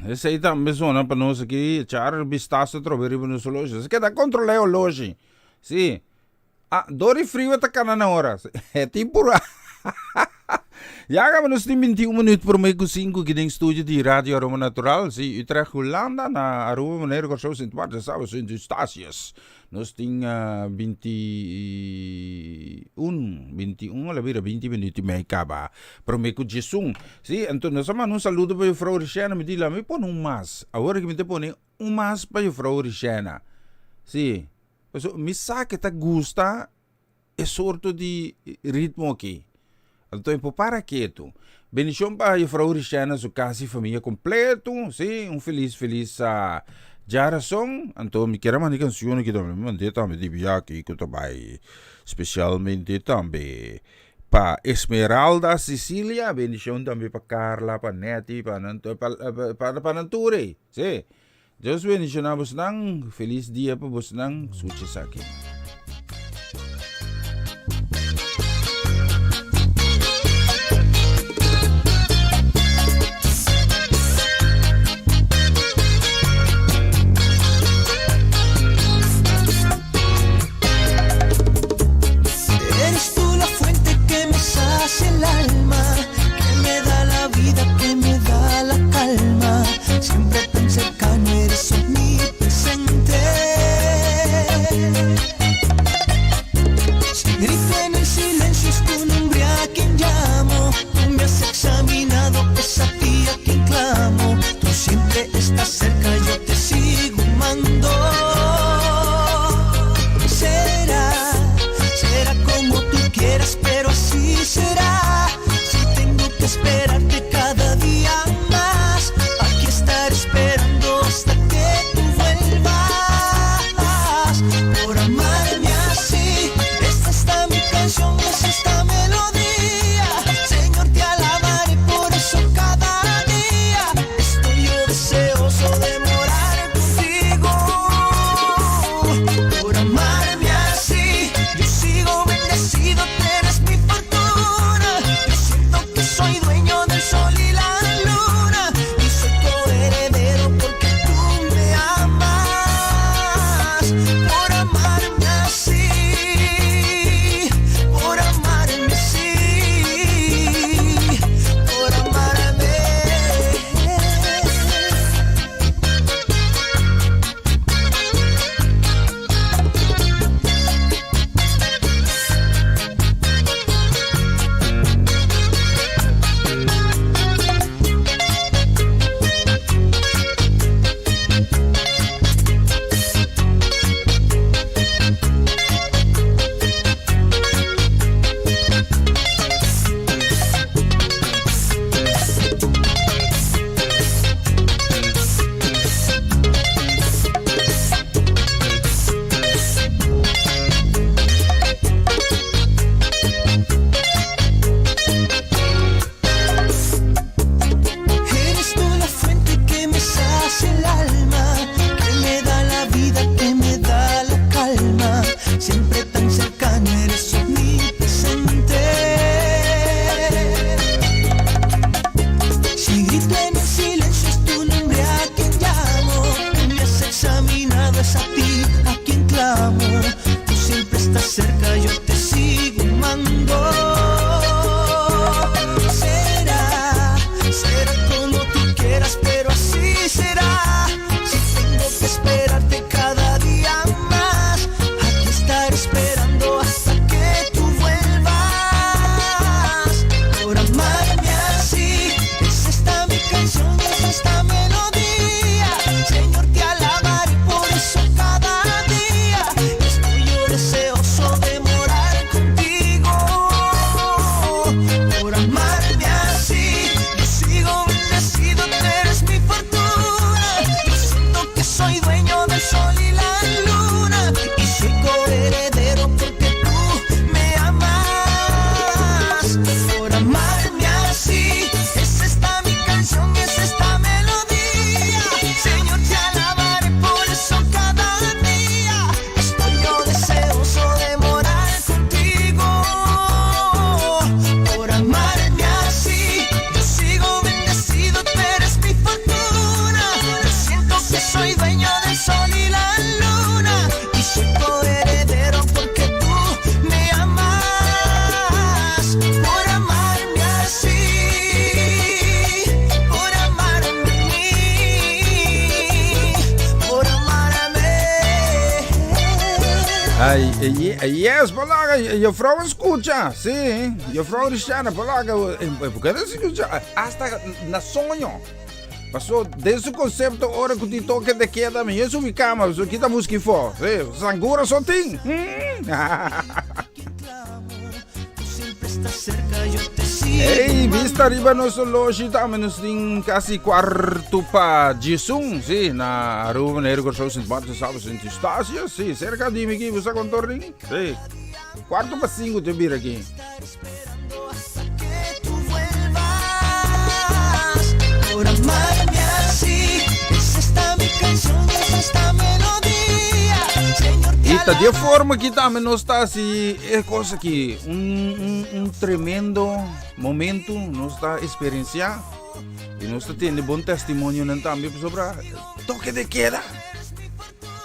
esse aí também suona para nós aqui, echar vistazo através do nosso loja. Se quer controlar o loja, sim. Dori frio até cá na hora. É tempura. Já gaan we nos 21 minutos por meio 5 aqui no estúdio de Rádio Aroma Natural. Se Utrecht, Holanda, na Aroma, meneer Gorsou, Sint-Maarten, Sabes, in Eustáchias. Nós temos 21, lebih dari 20 minutos meio acaba. Por meio que Jesus. Sim, então nós chamamos um saludo para a Frau Richena, me diz lá, me põe mas. Agora que me te põe mas para a Frau Richena. Sim. Me sabe que gusta é sorto de ritmo aqui. Então, para quieto. Bendição para a Frau Richena, sua casa e família completo. Sim, feliz geração. Então, me quero mandar canção aqui também. Mandei também de viagem que eu também. Especialmente também para Esmeralda Cecília. Bendição também para Carla, para Neti, para Nanture. Sim. Deus bendição a você. Feliz dia para você. Sucesso aqui. El alma que me da la vida, que me da la calma, siempre tan cercano, eres omnipresente. Si grito en el silencio es tu nombre a quien llamo, tú me has examinado, es a ti a quien clamo, tú siempre estás cerca, yo te sigo amando. Será como tú quieras, pero así será. Si tengo que esperarte cada día más, aquí estaré esperando hasta que tú vuelvas. Por amarme así, esta está mi canción, es esta melodía. Señor, te alabaré por eso cada día. Estoy yo deseoso de morar contigo. Por amarme así, yo sigo bendecido, tú eres mi fortuna. Yo siento que soy dueño del sol y la luna, y soy coheredero porque tú me amas. Por amarme así, por amarme así, por amarme. Eres tú la fuente que me sacia el alma, que me da la vida, que me da la calma, siempre tan cercano, eres omnipresente. Si grito en el silencio es tu nombre a quien llamo, tú me has examinado, es a ti a quien clamo, tú siempre estás cerca, yo te sigo amando. Será como tú quieras, pero así será. Si tengo que esperarte cada día más, aquí estaré esperando hasta que tú vuelvas. Por amarme así, es esta mi canción, es esta melodía. Señor, te alabaré por eso cada día. Estoy yo deseoso de morar contigo. Por amarme así, yo sigo bendecido, tú eres mi fortuna. Yo siento que soy dueño del sol y la luna, y soy coheredero porque tú me amas. Por amarme así, es esta mi canción, es esta melodía. Señor, te alabaré por eso cada día. Estoy yo deseoso de morar contigo. Por amarme así, yo sigo bendecido, tú eres Yes, polaga, juffrouw escucha, sí, juffrouw Cristiana, polaga, porque no se escucha, hasta na sonho. Passou desde o conceito, hora que o toque de queda, me isso me cama, isso aqui tá música fora, sí, sangura só tem. Ei, vista arriba nosso loja, também nos tem quase quarto para Jisung, sim, na rua Nergo Show Sint Martin Salvos Sint Eustácio, sim, cerca de mim aqui, você contorning, sim, quarto para 5 te vir aqui. Por amarme así, es esta mi canción, es esta melodía, Señor. E tá de forma que também nós está assim, é coisa que tremendo momento nós está experienciar e nós está tendo bom testemunho também sobre toque de queda.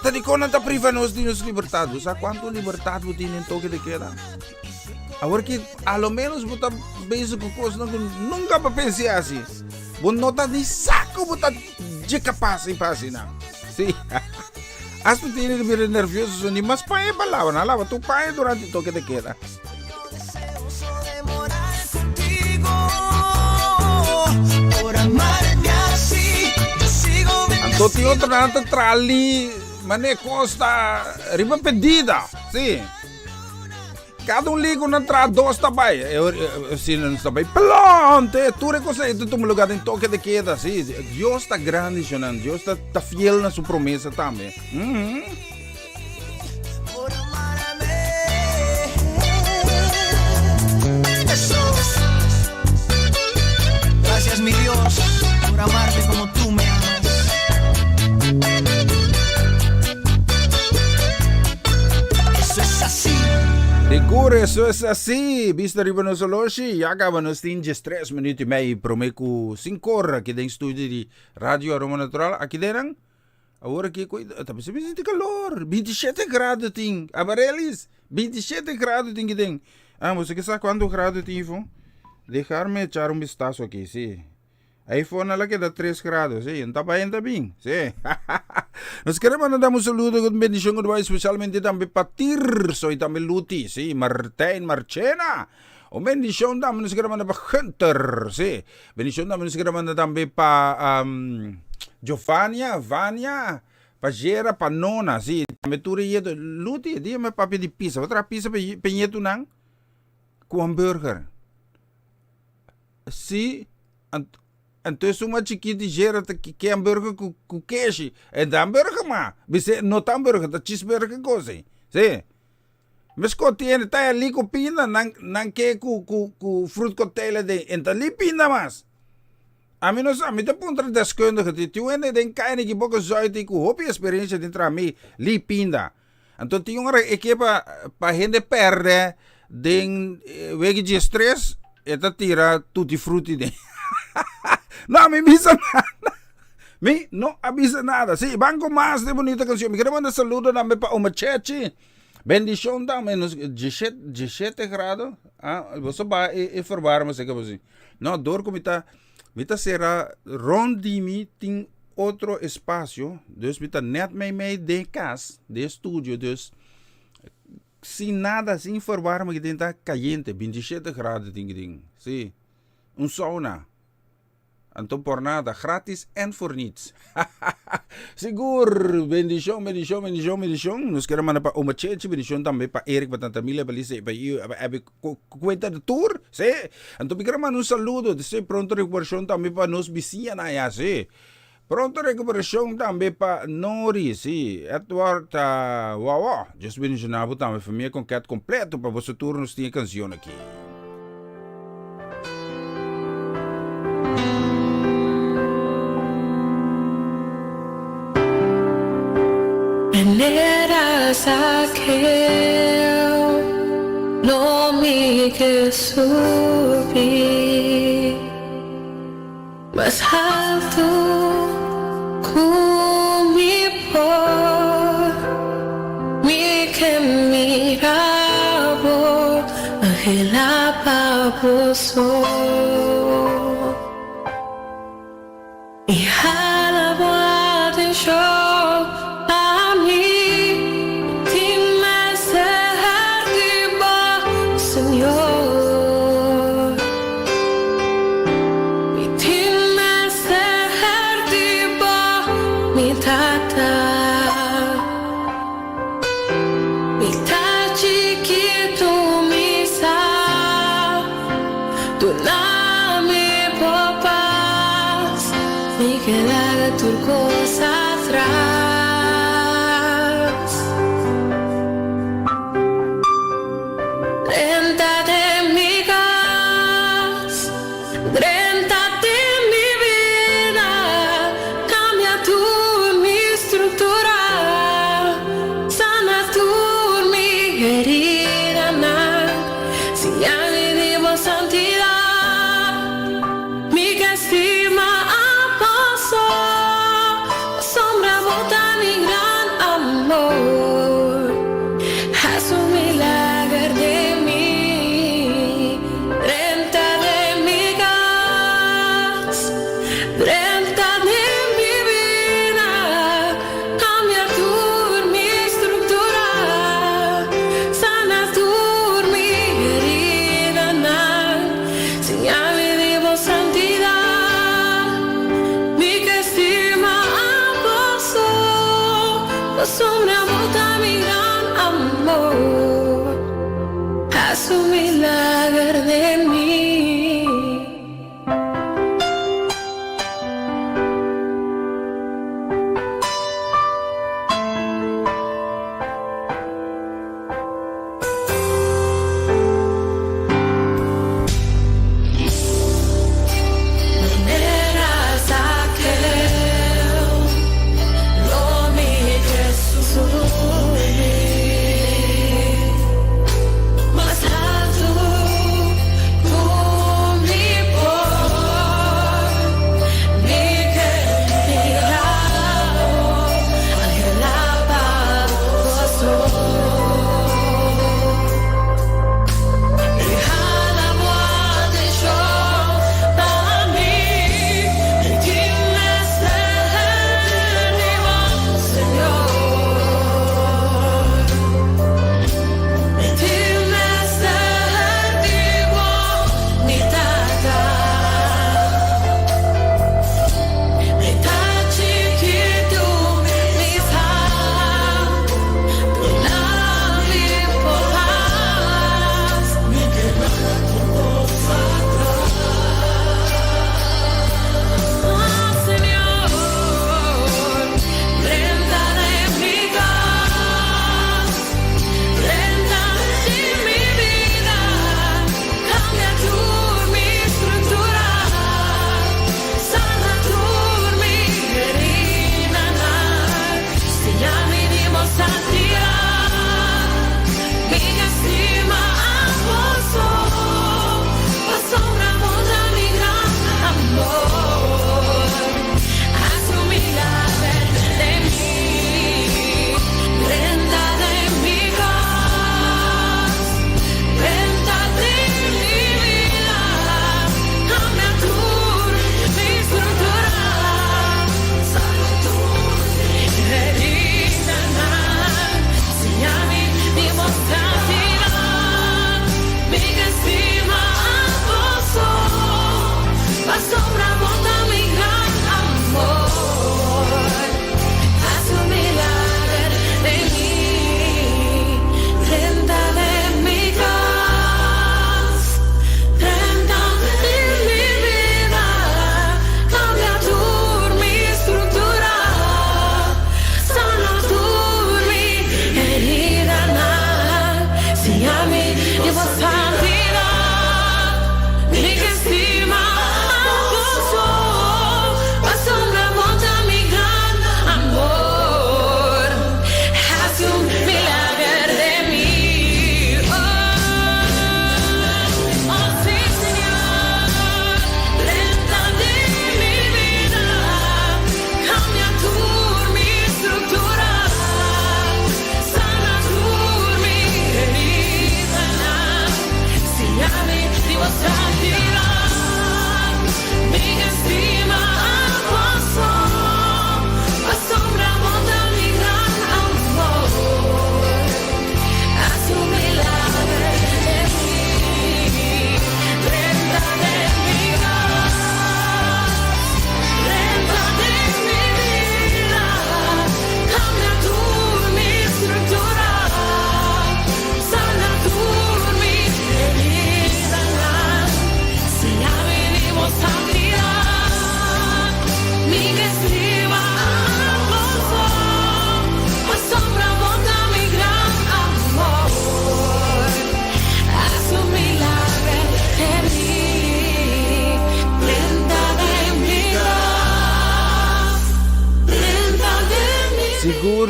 Tá de quando tá priva nós de nos libertado, sabe quanto liberdade você tem em toque de queda? Agora que ao menos você tá bem com coisa que nunca para pensar assim. Você não tá de saco, você tá de capaz em paz não. Sim. As tu tienes que ver nervioso, ni más pae palabra, na lava tu pae durante el toque de queda. Anto ti otro nanta trali, mane costa, riba pedida, sim. Cada ligo na tra dos também, assim também, plante, tu recosa tu toma lugar em toque de queda, sim. Deus está grande, Jonan, Deus está fiel na sua promessa também. Gracias mi Dios por amarme como tú me amas. Eso es así. Seguro, isso é assim. Vista arriba no soloshi, já acaba nos 3 minutos e meio, prometo 5 horas aqui dentro do estúdio de Rádio Aroma Natural. Aqui dentro, agora aqui, tá percebendo que calor, 27 graus tem, Amarelis, 27 graus tem aqui dentro. Você que sabe quanto grado tem, deixar-me echar vistazo aqui, sim. iPhone lá que dá 3 graus, sim, não tá bem, sim. Nós queremos mandar um saludo com bendição especialmente também para Tirso e também Luti, sim, Martin, Marchena. O bendição também nós queremos mandar para Hunter, sim. Bendição também nós queremos mandar também para Giovannia, Vânia, para Gera, para Nona, sim. Também tu reieto, Luti, dia-me papi de pizza, outra pizza para reieto não? Com hambúrguer. Sim, então uma chiquita gera que hambúrguer com queijo, é da hambúrguer mas, você não tá hambúrguer, tá cheeseburger coisa, sim. Mas contém tá ali com pina, não quer com fruto cocktail de, então ali pina mas. A mim não sabe, tá ponto desconto que tu ainda tem carne que pouco zoite com hobby experiência dentro a mim, ali pina. Então tem uma equipe para gente perde, den veg de estresse, eta tira tutti frutti de. Não me avisa nada. Me não avisa nada. Sim, banco mais de bonita canção. Me quero mandar saludo também para o Machechi. Bendição também nos 17 graus. Você vai informar-me se que você. Não, dor como está será rondimi tem outro espaço. Dus me tá net mee de casa, de estúdio, dus sem nada, sem informar-me que tem tá caliente, 27 graus tem. Sim. Sauna. Então por nada, grátis en voor niets. Seguro, bendição. Nós queremos mandar para uma cheche, bendição também para Eric, para tanta família, para Lisa, para eu, para cuenta de tour, sim. Então queremos mandar saludo, de pronto recuperação também para nós vizinhos aí, sim. Pronto recuperação também para Nori, sim. Edward, uau, just bendicionado também, família com cat completo para você tour nos tinha canção aqui. Era Zaqueu, nome que subi mais alto comigo, me que mirava aquela baboso e jalava de show. tú no me popas, ni quedar tu cosa atrás. Réntate en mi casa, réntate en mi vida, cambia tú mi estructura, sana tú mi herida, si ya vivimos santidad, mi que estima pasó, sombra bota mi gran amor, haz un milagro de mí, renta de mi gas, renta de mi vida, cambia tú mi estructura, sana tú mi herida, si ya vivimos santidad, mi que estima pasó, sombra bota mi gran amor, haz un milagro de mí. No eras aquel, no mi Jesús, más alto,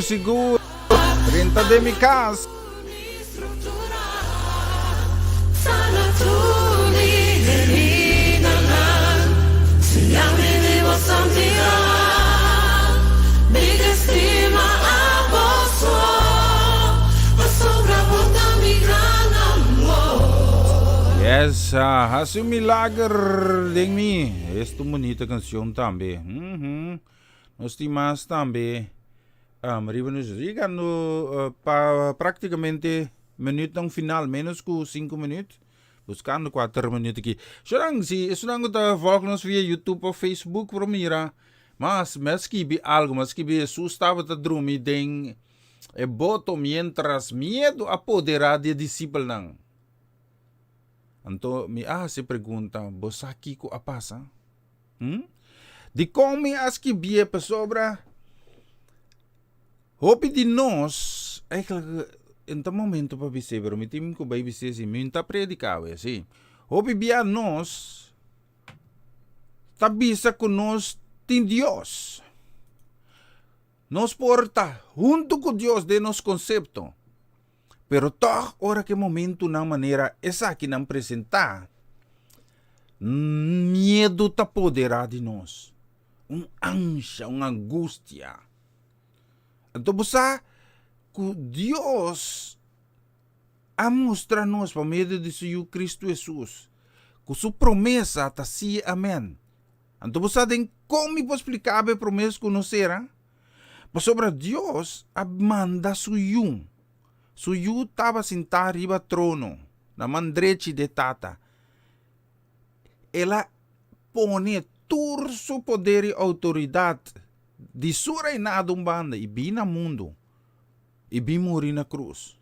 Seguro. 30 de mi casa. Sana tuli geninganan, siang ini wasantian, bigestima aboso, pasobra bota mi gran amor. Yes, hace un milagro de mí. Esta bonita canción también. Nos más también. Mariba nos llegando prácticamente minuto final, menos que 5 minutos. Buscando 4 minutos aqui. Serang si, serang ta volg-nos via YouTube of Facebook pro mira. Mas meski algo, meski sustava ta drumi den e boto mientras miedo apoderar de discípulo nang. Anto mi se pergunta, bosaki ko apasa? Di como mi aski bie pa sobra. Hopi di nós, em tal momento para você, pero mi tim ko vai você assim, mi tá predicava assim. Hopi bia nós, tabisa com nós tem Deus. Nos porta junto com Deus de nos concepto. Pero toch ora que momento na maneira essa que não apresentar, medo tá poderá de nós. Ânsia, uma angústia. Então, você, que Deus a mostrar-nos por meio de seu Cristo Jesus, que sua promessa está sim, amém. Então, você tem como explicar a promessa que nós será? Mas sobre Deus, a manda suyo. Suyo estava sentado riba trono, na mandreche de tata. Ela põe todo o poder e autoridade de sua reinado banda e vi na mundo e vi morrer na cruz.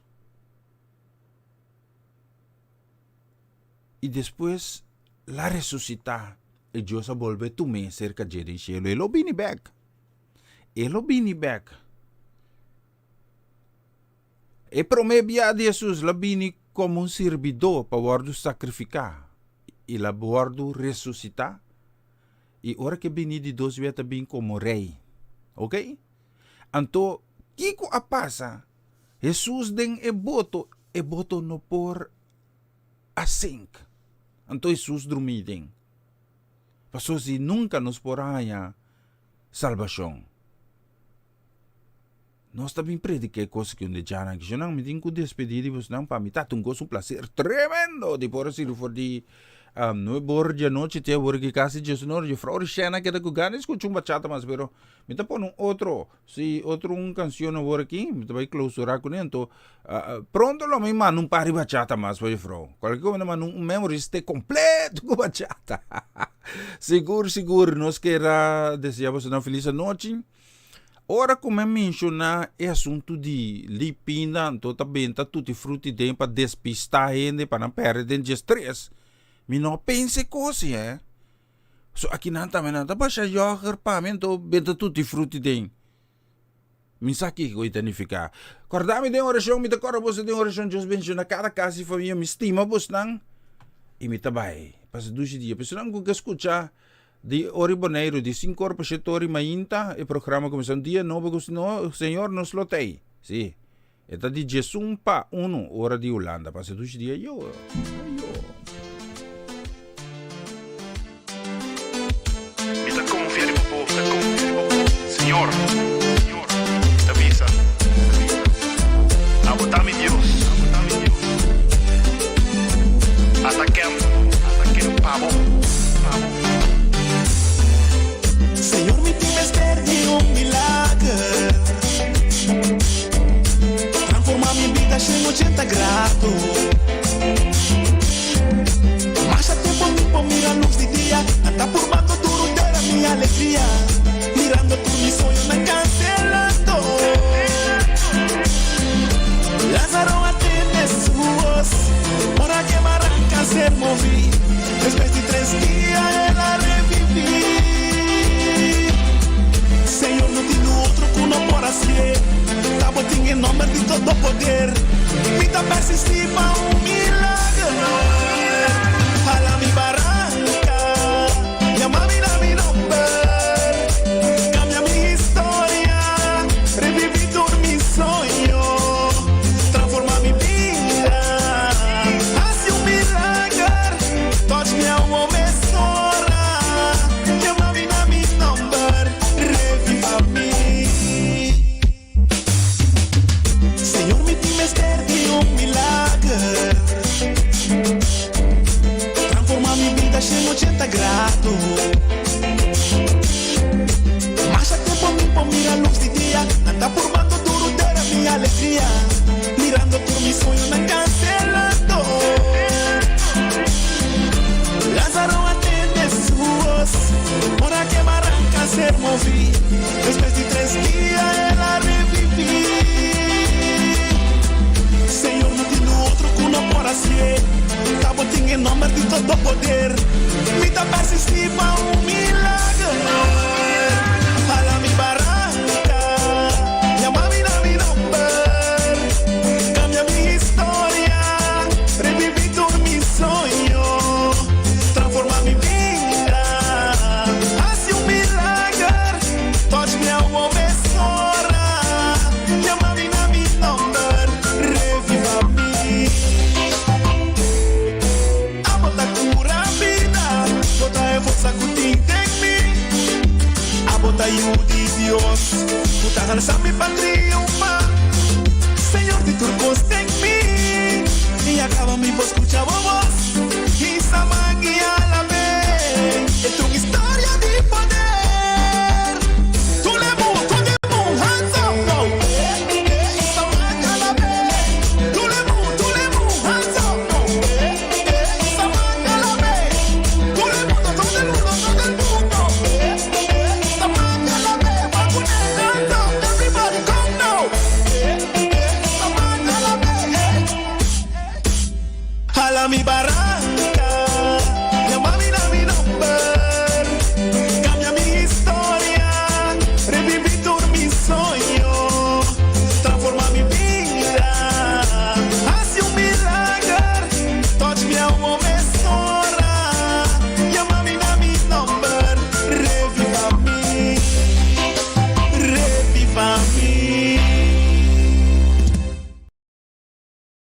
E depois, la ressuscitar e Deus a volve tume cerca de cielo. Ele vini back. E promebia de Jesus la vini como um servidor para guardo sacrificar e la guardo ressuscitar. E ora que vini de Deus vieta bem como rei. Ok? Então, kiko a passa, Jesus den e boto no por a sink. Então, Jesus drumidem. Paso si nunca nos poraya salvação. Nós também prediquei coisas que onde já não, que já não me tenho que despedir, mas não para mim, tá um prazer tremendo de por assim, for de no borja noite te porque casi Jesus não de frau Richena que da gana escutar bachata mas pero me tá pon outro canção agora aqui me vai clausurar com então pronto lo me manda um par de bachata mas vai frau qualquer coisa me manda um memory este completo com bachata seguro nós queira desejamos uma feliz noite. Ora come mencionar é assunto de lipina então também tá tutti frutti tem para despistar gente para não perder de estresse. Mi no pense così, So aqui não também nada, basta jogar para mim, então benta tutti frutti den. Mi sa que go identificar. Guardami de oração, mi decora você de oração, Deus menciona cada casa e família, mi estima vos nang. E mi tabai, passa 2 dias, pessoal não que escutar de Oriboneiro de 5 horas para 7 horas mainta, e programa começa dia novo, no Senhor nos lotei. Sim. Eta di Jesus pa 1 hora de Holanda, passa 2 dias eu. Señor, te avisa. Abotame Dios. Ataquem pavo. Senhor, me tiveste de milagre. Transformar minha vida sem 80 graus. Mas a tempo me mira a luz de dia. Anda por baixo duro da minha alegria. Mirando por mi sonho me cancelando. Lázaro atende suos. Ora que barranca se movi. Después de 3 dias ela revivi. Senhor, não tem outro que não por assim. Tava em nome de todo poder. Me dá persistir para milagre. Jala mi barranca. Llama mi nombre. Cambia mi historia. Reviví 360 grados. Marcha tempo limpo, mira a luz de dia. Anda formando duro, terá minha alegria. Mirando por mi sonho, não cancelando. Lázaro atende suos. Hora que barranca ser moví. Después de 3 dias ela revivi. Senhor, não tem outro que não por assim. Cabo tem em nome de todo poder. Me dá persistir para milagre. Fala mi barranca, llama mi nombre. Cambia mi historia, reviví todo mi sueño. Transforma mi vida, hace milagre. Touch me a uma besora. Llama mi nombre, reviva mi. A bota cura a vida, bota a força que tem em mim. A bota de Dios, puta alza mi para triunfar. Señor de turcos en mí, y acaba mi voz, escucha voz. Y Samangui a la vez, es tu historia de poder. Tú le hands up, no. Samangui a la vez, tú le hands up, no. Samangui a la vez, todo el mundo. Samangui a la vez, vacuna, hands up, everybody come now. Samangui a la vez, jala mi barranca, llama mi nombre, cambia mi historia, reviví todo mi sueño, transforma mi vida, hace milagre, touch me a woman.